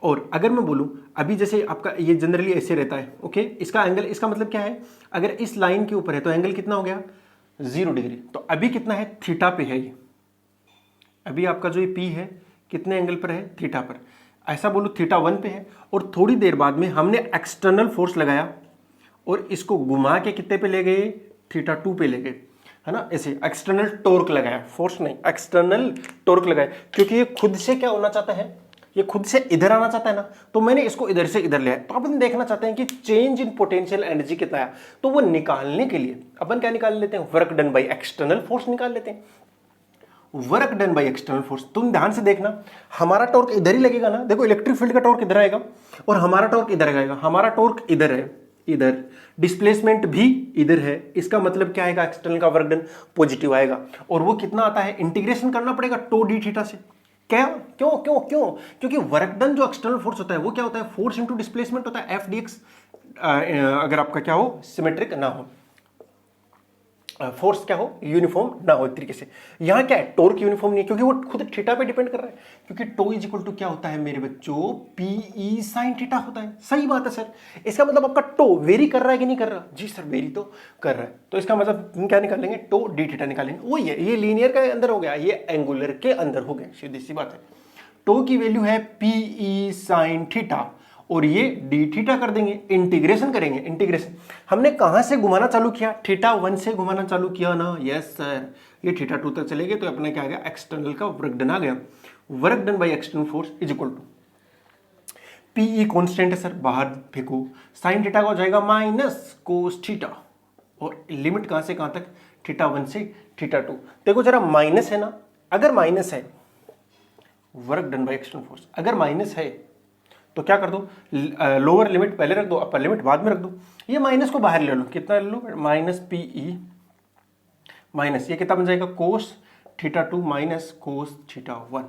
और अगर मैं बोलूं अभी जैसे आपका ये जनरली ऐसे रहता है, ओके, इसका एंगल, इसका मतलब क्या है, अगर इस लाइन के ऊपर है तो एंगल कितना हो गया, 0 डिग्री। तो अभी कितना है, थीटा पे है ये, अभी आपका जो ये पी है कितने एंगल पर है, थीटा पर। ऐसा बोलो थीटा 1 पे है, और थोड़ी देर बाद में हमने एक्सटर्नल फोर्स लगाया और इसको घुमा के कितने पे ले गए, थीटा 2 पे ले गए, है ना। ऐसे एक्सटर्नल टॉर्क लगाया, फोर्स नहीं, एक्सटर्नल टॉर्क लगाया, क्योंकि ये खुद से क्या होना चाहता है, ये खुद से इधर आना चाहता है ना, तो मैंने इसको इधर से इधर लिया। तो अपन देखना चाहते हैं कि चेंज इन पोटेंशियल एनर्जी कितना है, तो वो निकालने के लिए अपन क्या निकाल लेते हैं, work done by external force निकाल लेते हैं। Work done by external force, तुम ध्यान से देखना, हमारा टॉर्क इधर ही लगेगा ना, देखो इलेक्ट्रिक फील्ड का टॉर्क इधर आएगा और हमारा टॉर्क इधर आएगा, हमारा टॉर्क इधर है, इधर डिस्प्लेसमेंट भी इधर है, इसका मतलब क्या आएगा, एक्सटर्नल का वर्क डन पॉजिटिव आएगा। और वो कितना आता है, इंटीग्रेशन करना पड़ेगा टो डी थीटा से। क्या, क्यों क्यों क्यों, क्योंकि वर्क डन जो एक्सटर्नल फोर्स होता है वो क्या होता है, फोर्स इंटू डिस्प्लेसमेंट होता है, एफ डी एक्स, अगर आपका क्या हो, सिमेट्रिक ना हो, फोर्स क्या हो, यूनिफॉर्म ना हो एक तरीके से। यहां क्या है, टॉर्क यूनिफॉर्म नहीं है, क्योंकि वो खुद थीटा पे डिपेंड कर रहा है, क्योंकि टो इज इक्वल टू क्या होता है मेरे बच्चों, पीई साइन थीटा होता है। सही बात है सर, इसका मतलब आपका टो वेरी कर रहा है कि नहीं कर रहा, जी सर वेरी तो कर रहा है, तो इसका मतलब हम क्या निकालेंगे, टो डी थीटा निकालेंगे। वही है, ये लीनियर का अंदर हो गया, ये एंगुलर के अंदर हो गया, सीधी सी बात है। टो की वैल्यू है पीई साइन थीटा, और ये डी थीटा कर देंगे, इंटीग्रेशन करेंगे। इंटीग्रेशन हमने कहां से घुमाना चालू किया, थीटा 1 से घुमाना चालू किया ना, यस सर, ये थीटा 2 तक चले गए, तो अपने क्या आ गया, एक्सटर्नल का वर्क डन आ गया। Work done by external force is equal to PE constant है सर, बाहर फेंको, साइन थीटा का हो जाएगा माइनस कोस थीटा, और लिमिट कहां से कहां तक, थीटा 1 से थीटा 2। देखो जरा माइनस है ना, अगर माइनस है work done by external force, अगर माइनस है तो क्या कर दो, लोअर लिमिट पहले रख दो, अपर लिमिट बाद में रख दो। ये माइनस को बाहर ले लो, कितना ले लो, माइनस पीई माइनस, ये कितना बन जाएगा, कोस थीटा 2 माइनस कोस थीटा 1।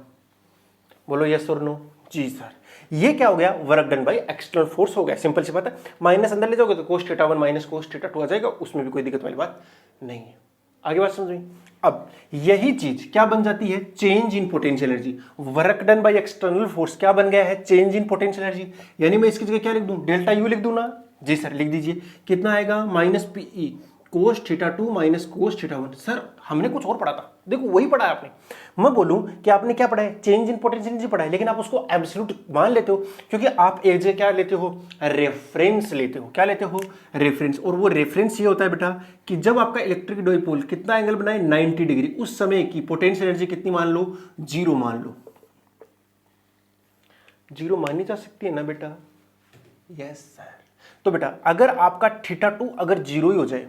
बोलो यस और नो, जी सर। ये क्या हो गया, work done by external force हो गया, सिंपल सी बात है। माइनस अंदर ले जाओगे तो कोस थीटा 1 माइनस कोस थीटा 2 आ जाएगा, उसमें भी कोई दिक्कत वाली बात नहीं है। आगे बात समझ में? अब यही चीज क्या बन जाती है, change in potential energy. Work done by external force क्या बन गया है, चेंज इन पोटेंशियल एनर्जी। यानी मैं इसकी जगह क्या लिख दूं, डेल्टा यू लिख दूं ना। जी सर लिख दीजिए, कितना आएगा, minus PE cos theta 2 minus cos theta 1। Sir हमने कुछ और पढ़ा था, देखो वही पढ़ा है आपने। मैं बोलूं कि आपने क्या पढ़ा है, चेंज इन पोटेंशियल एनर्जी पढ़ा है, लेकिन आप उसको एब्सोल्यूट मान लेते हो, क्योंकि आप एक जगह क्या लेते हो, रेफरेंस लेते हो। क्या लेते हो, रेफरेंस। और वो रेफरेंस ये होता है बेटा कि जब आपका इलेक्ट्रिक डाइपोल कितना एंगल बनाए, 90 डिग्री, उस समय की पोटेंशियल एनर्जी कितनी मान लो, 0 मान लो। 0 मानी जा सकती है ना बेटा? Yes sir. तो बेटा अगर आपका थीटा 2 अगर 0 ही हो जाए,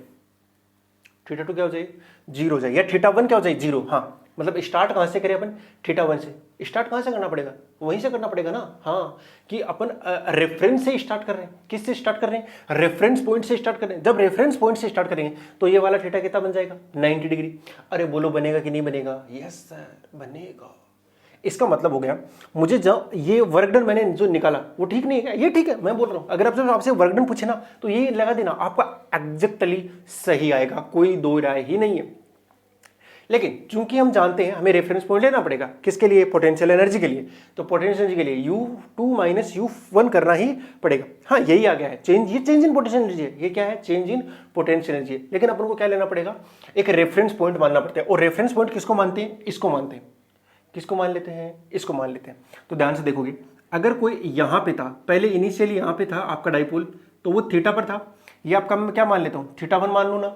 थीटा 2 क्या हो जाए, 0 हो जाए, या थीटा 1 क्या हो जाए, 0। हाँ मतलब स्टार्ट कहां से करें अपन, थीटा 1 से। स्टार्ट कहां से करना पड़ेगा, वहीं से करना पड़ेगा ना। हाँ कि अपन रेफरेंस से स्टार्ट कर रहे हैं। किससे स्टार्ट कर रहे हैं, रेफरेंस पॉइंट से स्टार्ट कर रहे हैं। जब रेफरेंस पॉइंट से स्टार्ट करेंगे तो ये वाला थीटा कितना बन जाएगा, 90 डिग्री। अरे बोलो बनेगा कि नहीं बनेगा? यस सर बनेगा। इसका मतलब हो गया, मुझे जब ये वर्क डन मैंने जो निकाला वो ठीक नहीं है, ये ठीक है। मैं बोल रहा हूं अगर आपसे वर्क डन पूछे ना तो ये लगा देना, आपका एग्जैक्टली सही आएगा, कोई दो राय ही नहीं है। लेकिन चूंकि हम जानते हैं हमें रेफरेंस पॉइंट लेना पड़ेगा, किसके लिए, पोटेंशियल एनर्जी के लिए। तो पोटेंशियल एनर्जी के लिए U2 माइनस U1 करना ही पड़ेगा। हाँ यही आ गया है चेंज, ये चेंज इन पोटेंशियल एनर्जी है। ये क्या है, चेंज इन पोटेंशियल एनर्जी है। लेकिन अपन को क्या लेना पड़ेगा, एक रेफरेंस पॉइंट मानना पड़ता है। और रेफरेंस पॉइंट किसको मानते हैं, इसको मानते हैं। किसको मान लेते हैं, इसको मान लेते हैं। तो ध्यान से देखोगे, अगर कोई यहां पे था, पहले इनिशियली यहां पे था आपका डाइपोल, तो वो थीटा पर था। ये आपका मैं क्या मान लेता हूं, थीटा 1 मान लो ना।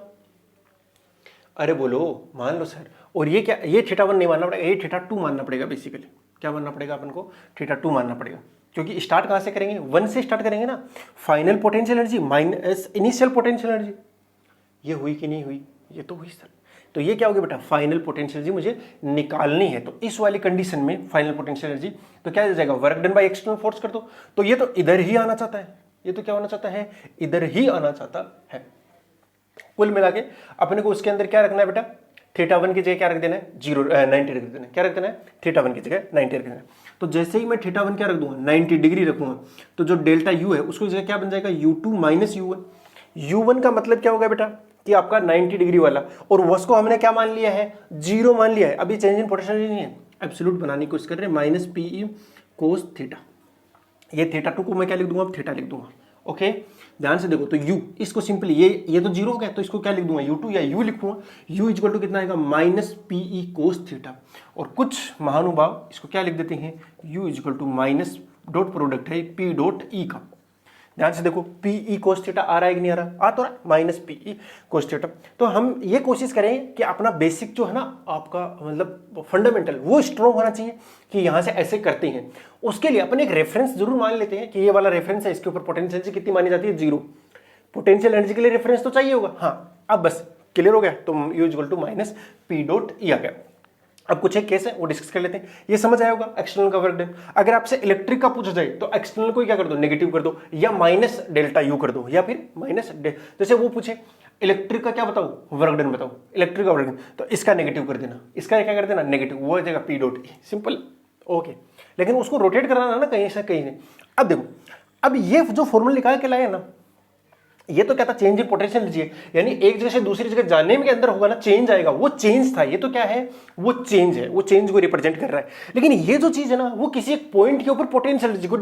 अरे बोलो, मान लो सर। और ये क्या, ये थीटा 1 नहीं मानना पड़ेगा, ये थीटा 2 मानना पड़ेगा। बेसिकली क्या मानना पड़ेगा अपन को, थीटा 2 मानना पड़ेगा। क्योंकि स्टार्ट कहां से करेंगे, 1 से स्टार्ट करेंगे ना। Final potential energy minus initial potential energy. ये हुई कि नहीं हुई, ये तो हुई सर। तो ये क्या होगी बेटा, फाइनल पोटेंशियल एनर्जी मुझे निकालनी है। तो इस वाली कंडीशन में फाइनल पोटेंशियल एनर्जी तो क्या हो जाएगा, work done by external force कर दो। तो ये तो इधर ही आना चाहता है, ये तो क्या होना चाहता है, इधर ही आना चाहता है। कुल मिला के अपने को उसके अंदर क्या रखना है बेटा, थीटा 1 की जगह क्या रख देना है, 90 रख देना है। क्या रख देना है, थीटा 1 की जगह 90 रख देना है। तो जैसे ही मैं थीटा 1 क्या रख दूंगा, 90 डिग्री रखूंगा, तो जो डेल्टा यू है उसको जगह क्या बन जाएगा, U2 माइनस U1। U1 का मतलब क्या होगा बेटा, कि आपका 90 डिग्री वाला, और उसको हमने क्या मान लिया है, 0 मान लिया है। अभी चेंज इन पोटेंशियल नहीं है, एब्सोल्यूट बनाने की कोशिश कर रहे हैं, माइनस पीई कोस थीटा। ये थीटा 2 को मैं क्या लिख दूंगा, अब थीटा लिख दूंगा। ओके ध्यान से देखो, तो u इसको सिंपली ये तो 0 हो गया, तो इसको क्या लिख दूंगा, U2 या u लिखूंगा। u इक्वल टू कितना आएगा, माइनस पीई कोस थीटा। और कुछ महानुभाव इसको क्या लिख देते हैं, u equal to minus dot product है p डॉट ई का। ध्यान से देखो, पीई कोस थीटा आ रहा है कि नहीं आ रहा, आ तो रहा, माइनस पीई कोस थीटा। तो हम ये कोशिश करें कि अपना बेसिक जो है ना आपका मतलब फंडामेंटल, वो स्ट्रॉन्ग होना चाहिए कि यहां से ऐसे करते हैं। उसके लिए अपन एक रेफरेंस जरूर मान लेते हैं कि ये वाला रेफरेंस है, इसके ऊपर पोटेंशियल एनर्जी कितनी मानी जाती है, 0। पोटेंशियल एनर्जी के लिए रेफरेंस तो चाहिए होगा। हाँ अब बस क्लियर हो गया, तो U equal to minus P dot E आ गया। अब कुछ एक केस है वो डिस्कस कर लेते हैं। ये समझ आया होगा एक्सटर्नल का वर्क डन। अगर आपसे इलेक्ट्रिक का पूछा जाए तो एक्सटर्नल को क्या कर दो, नेगेटिव कर दो, या माइनस डेल्टा यू कर दो, या फिर माइनस जैसे वो पूछे इलेक्ट्रिक का क्या बताओ, वर्क डन बताओ, इलेक्ट्रिक का वर्क डन, तो इसका नेगेटिव कर देना, इसका क्या कर देना नेगेटिव, वो हो जाएगा पी डॉट ई, सिंपल। ओके लेकिन उसको रोटेट कराना ना कहीं से कहीं से। अब देखो, अब ये जो फॉर्मूला निकाल के लाए ना, ये तो क्या था, चेंज इन पोटेंशियल एनर्जी है। यानी एक जगह से दूसरी जगह जाने में के अंदर होगा ना चेंज आएगा, वो चेंज था। ये तो क्या है, वो चेंज है, वो चेंज को रिप्रेजेंट कर रहा है। लेकिन ये जो चीज है ना, वो किसी एक पॉइंट के ऊपर पोटेंशियल एनर्जी को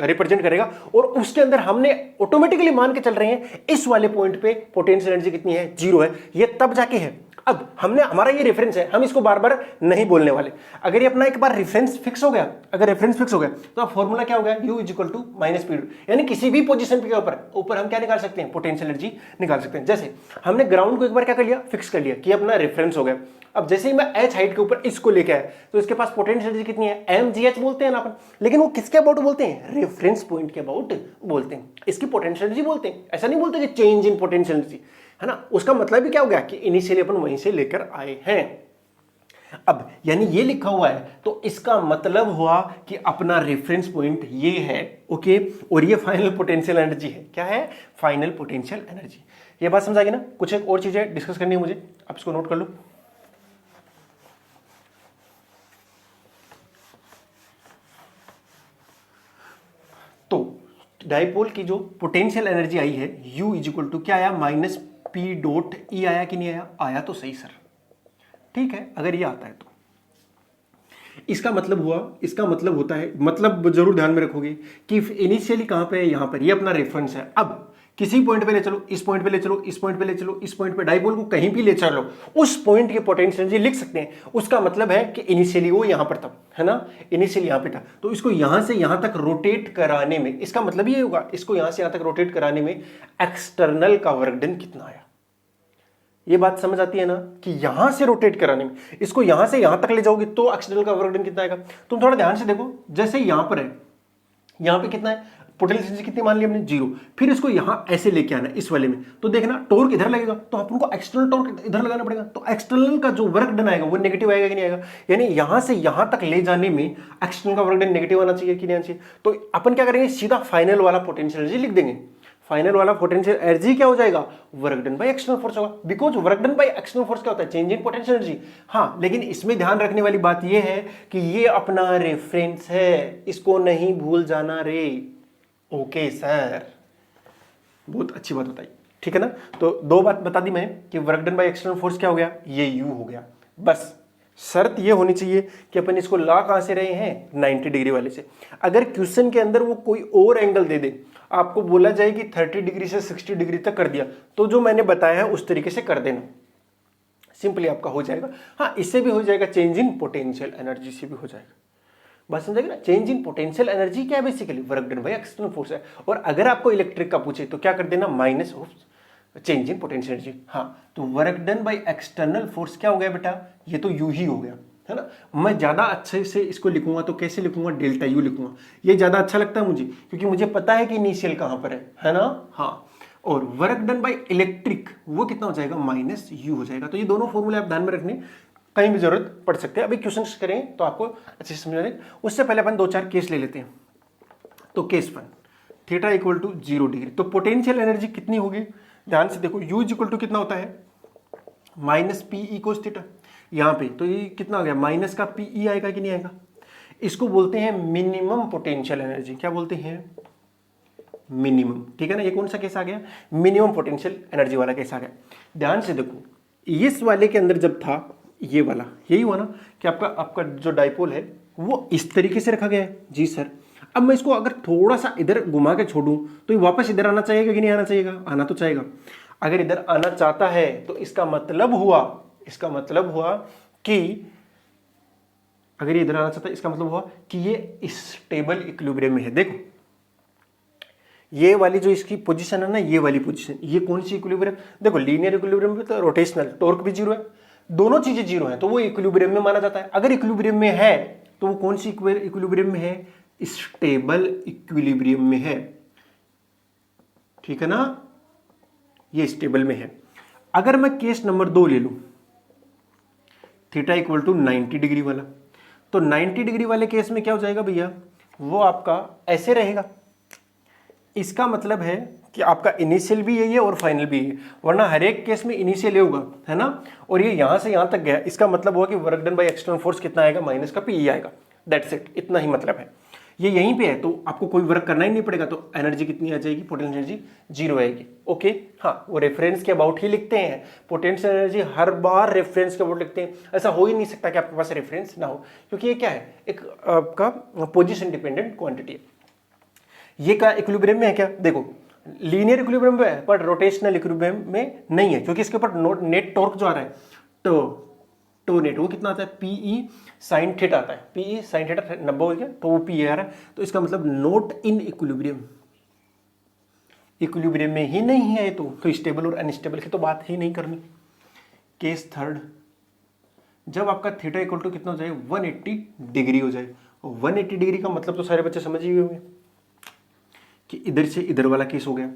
रिप्रेजेंट करेगा, और उसके अंदर हमने ऑटोमेटिकली मान के चल रहे हैं इस वाले पॉइंट पे पोटेंशियल एनर्जी कितनी है, 0 है। ये तब जाके है। अब हमने, हमारा ये रेफरेंस है, हम इसको बार बार नहीं बोलने वाले। अगर ये अपना एक बार रेफरेंस फिक्स हो गया, अगर रेफरेंस फिक्स हो गया तो अब फॉर्मूला क्या हो गया, u is equal to minus P, यानी किसी भी पोजीशन के ऊपर हम क्या निकाल सकते हैं, पोटेंशियल एनर्जी निकाल सकते हैं। जैसे हमने ग्राउंड को एक बार क्या कर लिया, फिक्स कर लिया कि अपना रेफरेंस हो गया। अब जैसे ही मैं h हाइट के ऊपर इसको लेके आया तो इसके पास पोटेंशियल एनर्जी कितनी है, mgh बोलते हैं ना अपन। लेकिन वो किसके अबाउट बोलते हैं, रेफरेंस पॉइंट के अबाउट बोलते हैं, इसकी पोटेंशियल एनर्जी बोलते हैं। ऐसा नहीं बोलते कि चेंज इन पोटेंशियल एनर्जी, है ना। उसका मतलब भी क्या हो गया कि इनिशियली अपन वहीं से लेकर आए हैं। अब यानी ये लिखा हुआ है तो इसका मतलब हुआ कि अपना रेफरेंस पॉइंट ये है, ओके, और ये फाइनल पोटेंशियल एनर्जी है। क्या है, फाइनल पोटेंशियल एनर्जी। ये बात समझ आ गई ना। कुछ एक और चीजें डिस्कस करनी है मुझे, आप इसको नोट कर लो। तो डाइपोल की जो पोटेंशियल एनर्जी आई है, U इज इक्वल टू क्या आया, माइनस पी डॉट ई आया कि नहीं आया? आया तो सही सर, ठीक है, अगर ये आता है तो इसका मतलब हुआ, इसका मतलब होता है, मतलब जरूर ध्यान में रखोगे कि इनिशियली कहां पे है, यहां पर, ये अपना रेफरेंस है। अब किसी पॉइंट पे ले चलो, इस पॉइंट पे ले चलो, इस पॉइंट पे ले चलो, इस पॉइंट पे, डाइपोल को कहीं भी ले चलो, उस पॉइंट की पोटेंशियल एनर्जी लिख सकते हैं। उसका मतलब है कि इनिशियली वो यहां पर था, है ना, इनिशियली यहां पे था, तो इसको यहां से यहां तक रोटेट कराने में, इसका मतलब ये होगा, इसको यहां से यहां तक रोटेट कराने में एक्सटर्नल का वर्क डन कितना आया। ये बात समझ आती है ना, कि यहां से रोटेट कराने में, इसको यहां से यहां तक ले जाओगे तो एक्सटर्नल का वर्क डन कितना आएगा। तुम थोड़ा ध्यान से देखो, जैसे यहां पर है, यहां पे कितना है, पोटेंशियल एनर्जी कितनी मान ली हमने, 0, फिर इसको यहां ऐसे लेके आना इस वाले में, तो देखना टॉर्क इधर लगेगा, तो अपन को एक्सटर्नल टॉर्क इधर लगाना पड़ेगा, तो एक्सटर्नल का जो वर्क डन आएगा वो नेगेटिव आएगा कि नहीं आएगा, यानी यहां से यहां तक ले जाने में एक्सटर्नल का वर्क डन नेगेटिव आना चाहिए कि नहीं आना चाहिए। तो अपन क्या करेंगे, सीधा फाइनल वाला पोटेंशियल एनर्जी लिख देंगे। फाइनल वाला पोटेंशियल एनर्जी क्या हो जाएगा, work done by external force होगा, because work done by external force क्या होता है, चेंज इन पोटेंशियल एनर्जी। हाँ, लेकिन इसमें ध्यान रखने वाली बात यह है कि ये अपना रेफरेंस है, इसको नहीं भूल जाना रे। ओके सर, बहुत अच्छी बात बताई, ठीक है ना। तो दो बात बता दी मैं कि work done by external force क्या हो गया, ये यू हो गया। बस शर्त ये होनी चाहिए कि अपन इसको ला कहां से रहे हैं, 90 डिग्री वाले से। अगर क्वेश्चन के अंदर वो कोई और एंगल दे दे, आपको बोला जाए कि 30 डिग्री से 60 डिग्री तक कर दिया, तो जो मैंने बताया है उस तरीके से कर देना, सिंपली आपका हो जाएगा। हाँ, इससे भी हो जाएगा, चेंज इन पोटेंशियल एनर्जी से भी हो जाएगा। बात समझेगा ना, चेंज इन पोटेंशियल एनर्जी क्या है, basically work done by external force है। और अगर आपको इलेक्ट्रिक का पूछे तो क्या कर देना, minus of change in potential energy. हाँ, तो work done by external force क्या हो गया बेटा, ये तो यू ही हो गया, है ना। मैं ज्यादा अच्छे से इसको लिखूंगा तो कैसे लिखूंगा, डेल्टा यू लिखूंगा, ये ज्यादा अच्छा लगता है मुझे, क्योंकि मुझे पता है कि इनिशियल कहां पर है ना। हाँ, और वर्क डन बाय इलेक्ट्रिक वो कितना हो जाएगा, माइनस यू हो जाएगा। तो ये दोनों फॉर्मूले आप ध्यान में रखने, कहीं भी जरूरत पड़ सकते हैं। अभी क्वेश्चन करें तो आपको अच्छे से समझ आए। उससे पहले अपन 2-4 केस ले लेते हैं। तो case 1, theta equal to 0 degree, तो पोटेंशियल एनर्जी कितनी होगी, ध्यान से देखो, यू इक्वल टू कितना होता है, minus P E cos theta. यहां पे तो ये कितना आ गया, माइनस का पी ई आएगा कि नहीं आएगा। इसको बोलते हैं मिनिमम पोटेंशियल एनर्जी। क्या बोलते हैं, मिनिमम, ठीक है ना। ये कौन सा केस आ गया, मिनिमम पोटेंशियल एनर्जी वाला केस आ गया। ध्यान से देखो, इस वाले के अंदर जब था ये वाला, यही हुआ ना कि आपका जो डाइपोल है वो इस तरीके से रखा गया है। जी सर, अब मैं इसको अगर थोड़ा सा इधर घुमा के छोड़ूं तो ये वापस इधर आना चाहिएगा कि नहीं आना चाहिएगा, आना तो चाहेगा। अगर इधर आना चाहता है तो इसका मतलब हुआ कि अगर ये इधर आना चाहता है, इसका मतलब हुआ कि ये स्टेबल इक्विलिब्रियम में है। देखो ये वाली जो इसकी पोजीशन है ना, ये वाली पोजीशन, ये कौन सी इक्विलिब्रियम, देखो लीनियर इक्विलिब्रियम में तो रोटेशनल, टॉर्क भी 0 है, दोनों चीजें 0 है, तो वो इक्विलिब्रियम में माना जाता है। अगर इक्विलिब्रियम में है तो वो कौन सी इक्विलिब्रियम में है, स्टेबल इक्विलिब्रियम में है, ठीक है ना, ये स्टेबल में है। अगर मैं केस नंबर 2 ले लूं, थीटा इक्वल टू 90 डिग्री वाला, तो 90 डिग्री वाले केस में क्या हो जाएगा भैया, वो आपका ऐसे रहेगा। इसका मतलब है कि आपका इनिशियल भी यही है और फाइनल भी यही है, वरना हर एक केस में इनिशियल ये होगा, है ना, और ये यहां से यहां तक गया। इसका मतलब हुआ कि work done by external force कितना आएगा, माइनस का पी आएगा। दैट्स इट, इतना ही मतलब है। ये यहीं पे है तो आपको कोई वर्क करना ही नहीं पड़ेगा, तो एनर्जी कितनी आ जाएगी, पोटेंशियल एनर्जी 0 आएगी। ओके, हाँ, वो रेफरेंस के अबाउट ही लिखते हैं, पोटेंशियल एनर्जी हर बार रेफरेंस के अबाउट लिखते हैं। ऐसा हो ही नहीं सकता कि आपके पास रेफरेंस ना हो, क्योंकि ये क्या है, एक आपका पोजिशन डिपेंडेंट क्वांटिटी है। ये क्या इक्विलिब्रियम में है क्या, देखो लीनियर इक्विलिब्रियम में है पर रोटेशनल इक्विलिब्रियम में नहीं है, क्योंकि इसके ऊपर नेट टॉर्क जो आ रहा है, तो नेट वो कितना आता है, पीई साइन थीटा आता है, पीई साइन थीटा 90 हो गया, तो वो पी आ रहा है। तो इसका मतलब नॉट इन इक्विलिब्रियम, इक्विलिब्रियम में ही नहीं है, तो स्टेबल और अनस्टेबल की तो बात ही नहीं करनी। केस 3, जब आपका थीटा इक्वल टू कितना हो जाए, 180 डिग्री हो जाए। 180 डिग्री का मतलब तो सारे बच्चे समझ ही होंगे कि इधर से इधर वाला केस हो गया।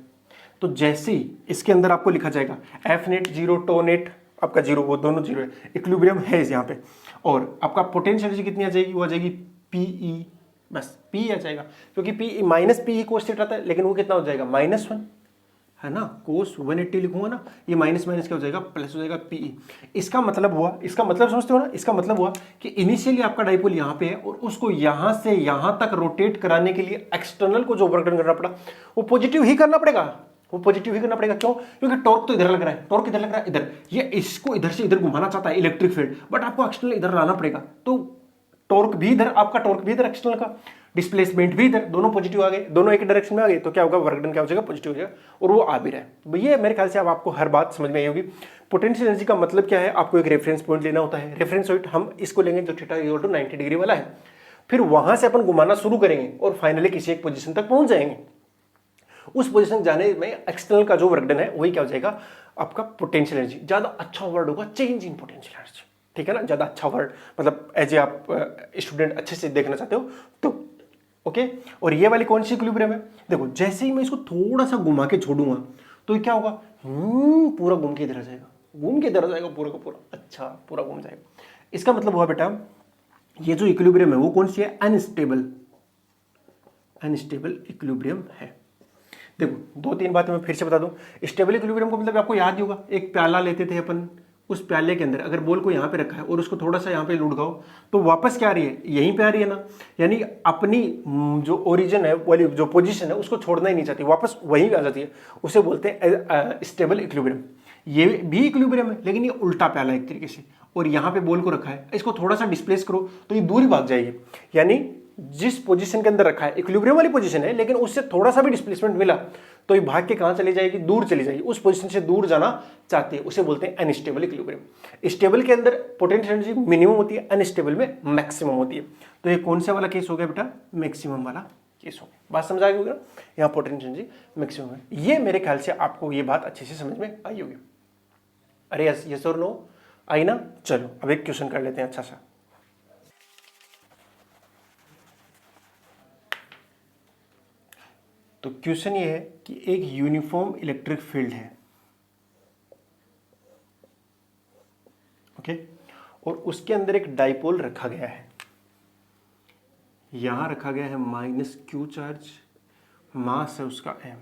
तो जैसे ही इसके अंदर आपको लिखा जाएगा एफ नेट 0, टो नेट आपका 0, वो दोनों 0 है, इक्विलिब्रियम है इस यहाँ पे, और आपका पोटेंशियल एनर्जी कितनी आ जाएगी, वो आ जाएगी पीई, बस पी आ जाएगा, क्योंकि P minus PE cos theta था, लेकिन वो कितना हो जाएगा, -1, है ना, कोस 180 लिखूंगा ना, ये माइनस माइनस क्या हो जाएगा, प्लस हो जाएगा पीई। इसका मतलब हुआ, इसका मतलब समझते हो ना, इसका मतलब हुआ कि इनिशियली आपका डाइपोल यहाँ पे है और उसको यहाँ से यहाँ तक रोटेट कराने के लिए एक्सटर्नल को जो वर्क डन करना पड़ा वो पॉजिटिव ही करना पड़ेगा, वो पॉजिटिव ही करना पड़ेगा। क्यों? क्योंकि टॉर्क तो इधर लग रहा है, टॉर्क इधर लग रहा है, इधर, ये इसको इधर से इधर घुमाना चाहता है इलेक्ट्रिक फील्ड, बट आपको एक्सटर्नल इधर लाना पड़ेगा, तो टॉर्क भी इधर, आपका टॉर्क भी इधर एक्सटर्नल का, डिस्प्लेसमेंट भी इधर, दोनों पॉजिटिव आ गए, दोनों एक डायरेक्शन में आ गए, तो क्या होगा, वर्क डन क्या हो जाएगा, पॉजिटिव हो जाएगा, और वो आ भी रहा है। ये मेरे ख्याल से अब आपको हर बात समझ में आई होगी। पोटेंशियल एनर्जी का मतलब क्या है, आपको एक रेफरेंस पॉइंट लेना होता है, रेफरेंस पॉइंट हम इसको लेंगे जो थीटा इक्वल टू 90 डिग्री वाला है, फिर वहां से अपन घुमाना शुरू करेंगे और फाइनली किसी एक पोजीशन तक पहुंच जाएंगे। उस पोजीशन जाने में एक्सटर्नल का जो वर्क डन है वही क्या हो जाएगा, आपका पोटेंशियल एनर्जी। ज्यादा अच्छा वर्ड होगा चेंज इन पोटेंशियल एनर्जी, ठीक है ना, ज्यादा अच्छा वर्ड, मतलब एज ए आप स्टूडेंट अच्छे से देखना चाहते हो तो ओके। और ये वाली कौन सी इक्विलिब्रियम है, देखो जैसे ही मैं इसको थोड़ा सा घुमा के छोड़ूंगा तो ये क्या होगा, पूरा घूम के इधर आ जाएगा, घूम के इधर आ जाएगा पूरा का पूरा, अच्छा पूरा घूम जाएगा। इसका मतलब हुआ बेटा ये जो इक्विलिब्रियम है वो कौन सी है, अनस्टेबल, अनस्टेबल इक्विलिब्रियम है। देखो दो तीन बातें मैं फिर से बता दूं, स्टेबल इक्विलिब्रियम को मतलब आपको याद ही होगा, एक प्याला लेते थे अपन, उस प्याले के अंदर अगर बॉल को यहाँ पे रखा है और उसको थोड़ा सा यहाँ पे लुढ़काओ तो वापस क्या आ रही है, यहीं पे आ रही है ना, यानी अपनी जो ओरिजिन है वाली जो पोजीशन है उसको छोड़ना ही नहीं चाहती, वापस वहीं आ जाती है, उसे बोलते हैं स्टेबल इक्विलिब्रियम। ये भी इक्विलिब्रियम है लेकिन ये उल्टा प्याला है एक तरीके से, और यहाँ पे बॉल को रखा है, इसको थोड़ा सा डिस्प्लेस करो तो ये दूर ही भाग जाएगी, यानी जिस पोजीशन के अंदर रखा है इक्विलिब्रियम वाली पोजीशन है, लेकिन उससे थोड़ा सा भी डिस्प्लेसमेंट मिला तो ये भाग के कहां चली जाएगी, दूर चली जाएगी, उस पोजीशन से दूर जाना चाहती है, उसे बोलते हैं अनस्टेबल इक्विलिब्रियम। स्टेबल के अंदर पोटेंशियल एनर्जी मिनिमम होती है, अनस्टेबल में मैक्सिमम होती है। तो ये कौन सा वाला केस हो गया बेटा, मैक्सिमम वाला केस हो गया। बात समझ आ गई होगी ना, यहाँ पोटेंशियल एनर्जी मैक्सिमम है। ये मेरे ख्याल से आपको ये बात अच्छे से समझ में आई होगी। अरे यस और नो आई ना। चलो अब एक क्वेश्चन कर लेते हैं अच्छा सा। तो क्वेश्चन ये है कि एक यूनिफॉर्म इलेक्ट्रिक फील्ड है, ओके, और उसके अंदर एक डाइपोल रखा गया है, यहां रखा गया है माइनस क्यू चार्ज, मास है उसका m,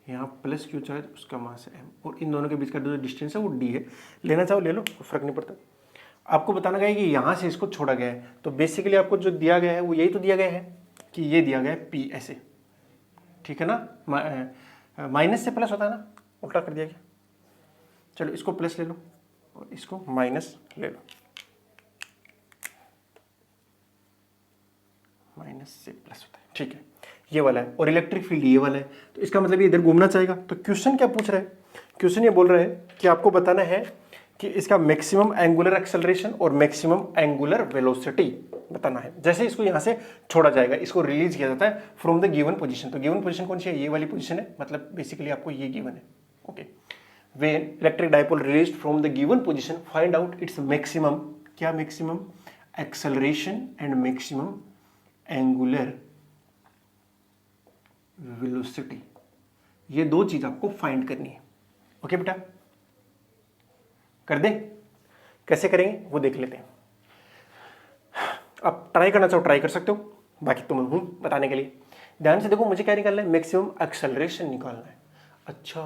यहां प्लस क्यू चार्ज, उसका मास है m, और इन दोनों के बीच का जो डिस्टेंस है वो d है, लेना चाहो ले लो, कोई फर्क नहीं पड़ता। आपको बताना गया है कि यहां से इसको छोड़ा गया है, तो बेसिकली आपको जो दिया गया है वो यही तो दिया गया है कि ये दिया गया है P ऐसे, ठीक है ना, माइनस से प्लस होता है ना, उल्टा कर दिया गया। चलो इसको प्लस ले लो और इसको माइनस ले लो, माइनस से प्लस होता है, ठीक है, ये वाला है, और इलेक्ट्रिक फील्ड ये वाला है, तो इसका मतलब ये इधर घूमना चाहेगा। तो क्वेश्चन क्या पूछ रहा है, क्वेश्चन ये बोल रहा है कि आपको बताना है कि इसका मैक्सिमम एंगुलर एक्सेलरेशन और मैक्सिमम एंगुलर वेलोसिटी बताना है। जैसे इसको यहां से छोड़ा जाएगा, इसको रिलीज किया जाता है फ्रॉम द गिवन पोजीशन, तो गिवन पोजीशन कौन सी है, ये वाली पोजीशन है, मतलब बेसिकली आपको ये गिवन है, okay. When electric dipole released from the given position find out its maximum, क्या maximum acceleration and maximum angular velocity, ये दो चीज आपको फाइंड करनी है, ओके बेटा। कर दें, कैसे करेंगे वो देख लेते हैं। आप ट्राई करना चाहो ट्राई कर सकते हो, बाकी तुम हूं बताने के लिए। ध्यान से देखो, मुझे क्या निकालना है, मैक्सिमम एक्सेलरेशन निकालना है। अच्छा,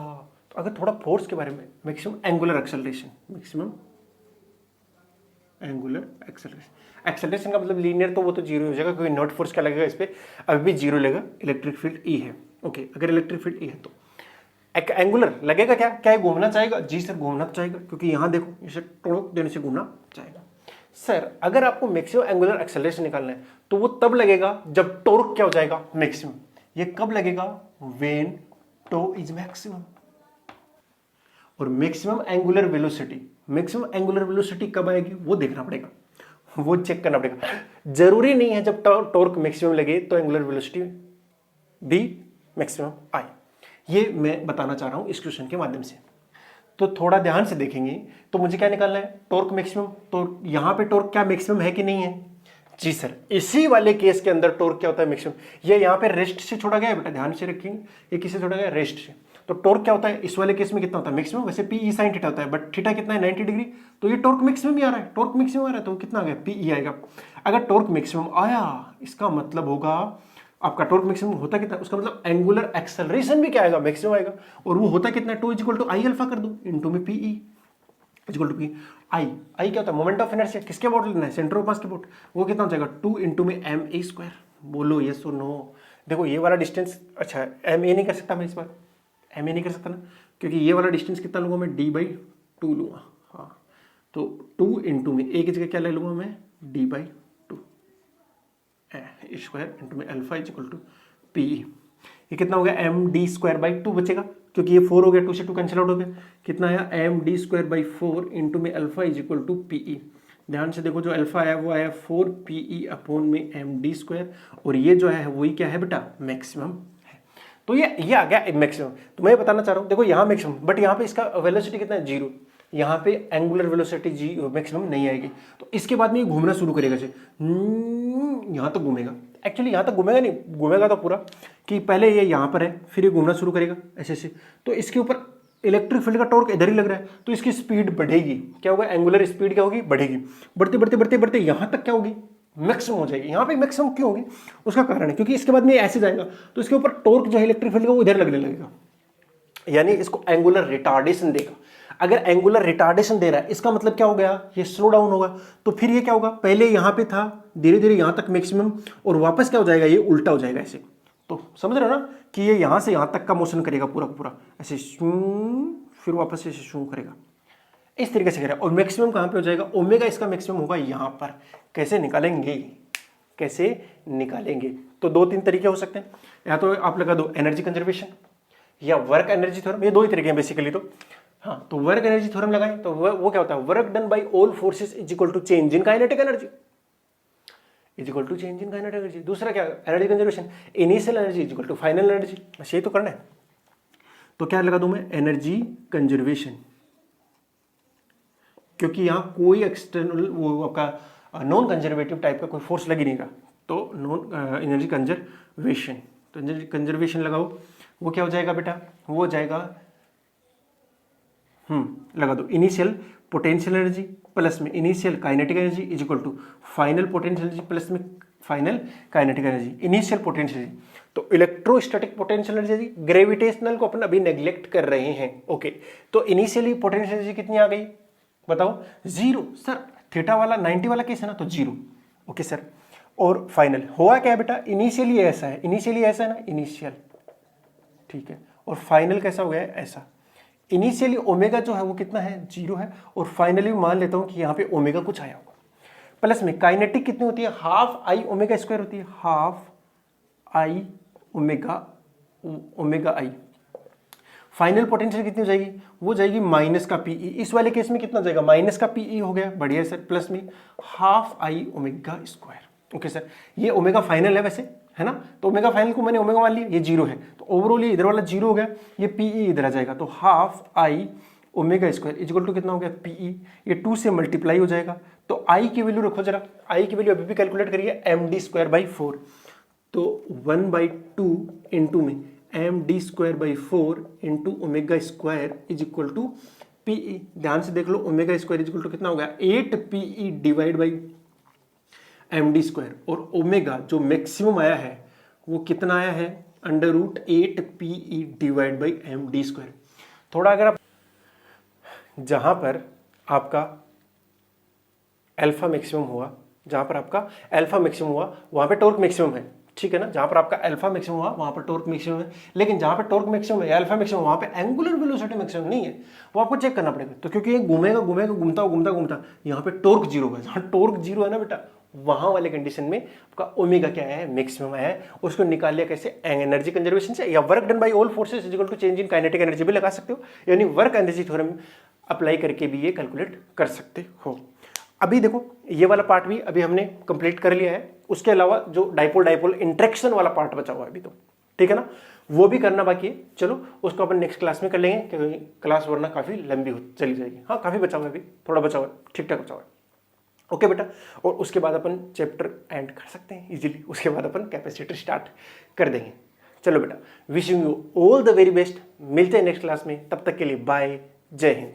तो अगर थोड़ा फोर्स के बारे में, maximum angular acceleration, maximum angular acceleration, acceleration का मतलब लीनियर, तो वो तो जीरो हो जाएगा क्योंकि नॉट फोर्स क्या लगेगा इस पर, अभी भी जीरो लगेगा, इलेक्ट्रिक फील्ड ई है, ओके। अगर इलेक्ट्रिक फील्ड ई है तो एंगुलर लगेगा, क्या क्या घूमना चाहेगा, जी सर घूमना चाहेगा, क्योंकि यहां देखो इसे टॉर्क देने से घूमना चाहेगा। सर अगर आपको मैक्सिमम एंगुलर एक्सेलरेशन निकालना है तो वो तब लगेगा जब टॉर्क क्या हो जाएगा, मैक्सिमम। ये कब लगेगा, व्हेन टो इज मैक्सिमम। और maximum angular velocity, maximum angular velocity कब आएगी वो देखना पड़ेगा, वो चेक करना पड़ेगा। जरूरी नहीं है जब टॉर्क मैक्सिमम लगे तो एंगुलर वेलोसिटी भी मैक्सिमम आए, ये मैं बताना चाह रहा हूं इस क्वेश्चन के माध्यम से। तो थोड़ा ध्यान से देखेंगे तो मुझे क्या निकालना है, टॉर्क मैक्सिमम। तो यहां पे टॉर्क क्या मैक्सिमम है कि नहीं है, जी सर। इसी वाले केस के अंदर टॉर्क क्या होता है, मैक्सिमम। ये यहां पे रेस्ट से छोड़ा गया है बेटा, ध्यान से रखेंगे, ये किससे छोड़ा गया, रेस्ट से। तो टॉर्क क्या होता है इस वाले केस में, कितना होता है, मैक्सिमम। वैसे पी ई साइन थीटा होता है, बट थीटा कितना है 90 डिग्री, तो ये टॉर्क मैक्सिमम ही आ रहा है, टॉर्क मैक्सिमम आ रहा है, तो कितना आ गया, पी ई आएगा। अगर टॉर्क मैक्सिमम आया इसका मतलब होगा आपका टॉर्क मैक्सिमम होता कितना, उसका मतलब एंगुलर एक्सेलरेशन भी क्या आएगा, मैक्सिमम आएगा। और वो होता कितना, tau equal to I alpha कर दो इनटू में PE equal to P I. I क्या होता है, मोमेंट ऑफ इनर्शिया, किसके अबाउट लेना है, सेंटर ऑफ मास के अबाउट। वो कितना हो जाएगा, 2 इंटू में एम ए स्क्वायर। बोलो यस और नो, देखो ये वाला डिस्टेंस, अच्छा एम ए नहीं कर सकता मैं इस बार, एम ए नहीं कर सकता ना, क्योंकि ये वाला डिस्टेंस कितना लूँगा मैं, d/2 लूँगा। हाँ तो 2 इंटू में ए की जगह क्या ले लूँगा मैं, d/2 स्क्वायर इंटू में alpha is equal to P. ये कितना हो गया, md²/2 बचेगा, क्योंकि ये 4 हो गया, 2 से 2 कैंसिल आउट हो गया। कितना आया, md²/4 इंटू में alpha is equal to PE. ध्यान से देखो, जो अल्फा आया वो आया 4 पीई अपॉन में md², और ये जो है वही क्या है बेटा, मैक्सिमम है। तो ये आ गया मैक्सिमम। तो मैं बताना चाह रहा हूँ, देखो यहाँ मैक्सिमम, बट यहाँ पे इसका वेलोसिटी कितना है, 0। यहाँ पे एंगुलर वेलोसिटी जी मैक्सिमम नहीं आएगी, तो इसके बाद में ये घूमना शुरू करेगा, यहाँ तक घूमेगा। एक्चुअली यहाँ तक घूमेगा नहीं, घूमेगा तो पूरा कि पहले ये यहाँ पर है, फिर ये घूमना शुरू करेगा ऐसे ऐसे, तो इसके ऊपर इलेक्ट्रिक फील्ड का टॉर्क इधर ही लग रहा है, तो इसकी स्पीड बढ़ेगी। क्या होगा, एंगुलर स्पीड क्या होगी, बढ़ेगी। बढ़ते बढ़ते बढ़ते बढ़ते यहाँ तक क्या होगी, मैक्सिमम हो जाएगी। यहाँ पे मैक्सिमम क्यों होगी, उसका कारण है क्योंकि इसके बाद में ऐसे जाएगा, तो इसके ऊपर टॉर्क जो है इलेक्ट्रिक फील्ड का वो इधर लगने लगेगा, यानी इसको एंगुलर रिटार्डेशन देगा। अगर एंगुलर रिटार्डेशन दे रहा है, इसका मतलब क्या हो गया, ये स्लो डाउन होगा। तो फिर ये क्या होगा, पहले यहाँ पे था, धीरे धीरे यहाँ तक मैक्सिमम, और वापस क्या हो जाएगा, ये उल्टा हो जाएगा ऐसे। तो समझ रहे हो ना कि ये यहाँ से यहाँ तक का मोशन करेगा पूरा पूरा ऐसे, फिर वापस से शू करेगा, इस तरीके से करेगा। और मैक्सिमम कहाँ पे हो जाएगा, ओमेगा इसका मैक्सिमम होगा यहाँ पर। कैसे निकालेंगे, कैसे निकालेंगे, तो 2-3 तरीके हो सकते हैं। या तो आप लगा दो एनर्जी कंजर्वेशन या वर्क एनर्जी थ्योरम, ये 2 ही तरीके हैं बेसिकली। तो हाँ, तो वर्क एनर्जी थ्योरम लगाएं तो वो क्या होता है, work done by all forces is equal to change in kinetic energy, is equal to change in kinetic energy. दूसरा क्या, energy conservation, initial energy is equal to final energy. बस यही तो करना है। तो क्या लगा दूं मैं, एनर्जी कंजर्वेशन, क्योंकि यहां कोई एक्सटर्नल वो आपका नॉन कंजर्वेटिव टाइप का कोई फोर्स लग ही नहीं रहा, तो नॉन एनर्जी कंजर्वेशन। तो एनर्जी कंजर्वेशन लगाओ, वो क्या हो जाएगा बेटा, वो हो जाएगा लगा दो इनिशियल पोटेंशियल एनर्जी प्लस में initial kinetic energy is equal to final potential energy plus में final kinetic energy. Initial potential energy, तो इलेक्ट्रोस्टैटिक पोटेंशियल एनर्जी, ग्रेविटेशनल को अपन अभी नेग्लेक्ट कर रहे हैं। ओके, तो इनिशियली पोटेंशियल एनर्जी कितनी आ गई बताओ, 0। सर थीटा वाला 90 वाला केस है ना, तो 0। ओके सर, और फाइनल हुआ क्या है बेटा, इनिशियली ऐसा है, इनिशियली ऐसा है ना, इनिशियल, ठीक है, और फाइनल कैसा हो गया है, ऐसा। इनिशियली ओमेगा जो है वो कितना है, 0 है, और फाइनली मान लेता हूं कि यहां पे ओमेगा कुछ आया होगा। प्लस में काइनेटिक कितनी होती है, हाफ आई ओमेगा स्क्वायर होती है, half I omega I. Final potential कितनी हो जाएगी, वो जाएगी माइनस का पीई। इस वाले केस में कितना जाएगा, माइनस का पीई हो गया, बढ़िया सर, प्लस में half I omega square. Okay sir, ये ओमेगा फाइनल है वैसे, है ना, तो ओमेगा फाइनल को मैंने ओमेगा मान लिया, ये 0 है, तो ओवरऑल ये इधर वाला 0 हो गया, ये पीई इधर आ जाएगा, तो half I omega square is equal to कितना हो गया, पीई। ये 2 से मल्टीप्लाई हो जाएगा, तो आई की वैल्यू रखो जरा, आई की वैल्यू अभी भी कैलकुलेट करिए, md²/4, तो 1/2 इंटू में md²/4 into omega square is equal to PE. ध्यान से देख लो, omega square is equal to कितना हो गया, 8 पीई डिवाइड बाई md², और ओमेगा जो मैक्सिमम आया है वो कितना आया है, √8 पीई डिवाइड बाई md²। थोड़ा अगर आप जहां पर आपका अल्फा मैक्सिमम हुआ, जहां पर आपका अल्फा मैक्सिमम हुआ वहां पे टॉर्क मैक्सिमम है, ठीक है ना, जहां पर आपका अल्फा मैक्सिमम हुआ वहां पर टॉर्क मैक्सिमम है। लेकिन जहां पर टॉर्क मैक्सिमम है, अल्फा मैक्सिमम, वहां पे एंगुलर वेलोसिटी मैक्सिमम नहीं है, वो आपको चेक करना पड़ेगा। तो क्योंकि ये घूमेगा घूमेगा घूमता घूमता घूमता, यहाँ पे टॉर्क 0 है, जहां टॉर्क 0 है ना बेटा, वहां वाले कंडीशन में आपका ओमेगा क्या है, मैक्सिमम है। उसको निकाल लिया कैसे, एनर्जी कंजर्वेशन से, या work done by all forces is equal to change in kinetic energy भी लगा सकते हो, यानी वर्क एनर्जी थ्योरम अप्लाई करके भी ये कैलकुलेट कर सकते हो। अभी देखो ये वाला पार्ट भी अभी हमने कंप्लीट कर लिया है, उसके अलावा जो डाइपोल डाइपोल इंटरेक्शन वाला पार्ट बचा हुआ है अभी, तो ठीक है ना, वो भी करना बाकी है। चलो उसको अपन नेक्स्ट क्लास में कर लेंगे, क्योंकि क्लास वरना काफी लंबी चली जाएगी। हाँ, काफी बचा हुआ है, अभी थोड़ा बचा हुआ है, ठीक ठाक बचा हुआ है। ओके बेटा, और उसके बाद अपन चैप्टर एंड कर सकते हैं इजीली, उसके बाद अपन कैपेसिटर स्टार्ट कर देंगे। चलो बेटा, wishing you all the very best, मिलते हैं नेक्स्ट क्लास में, तब तक के लिए बाय, जय हिंद।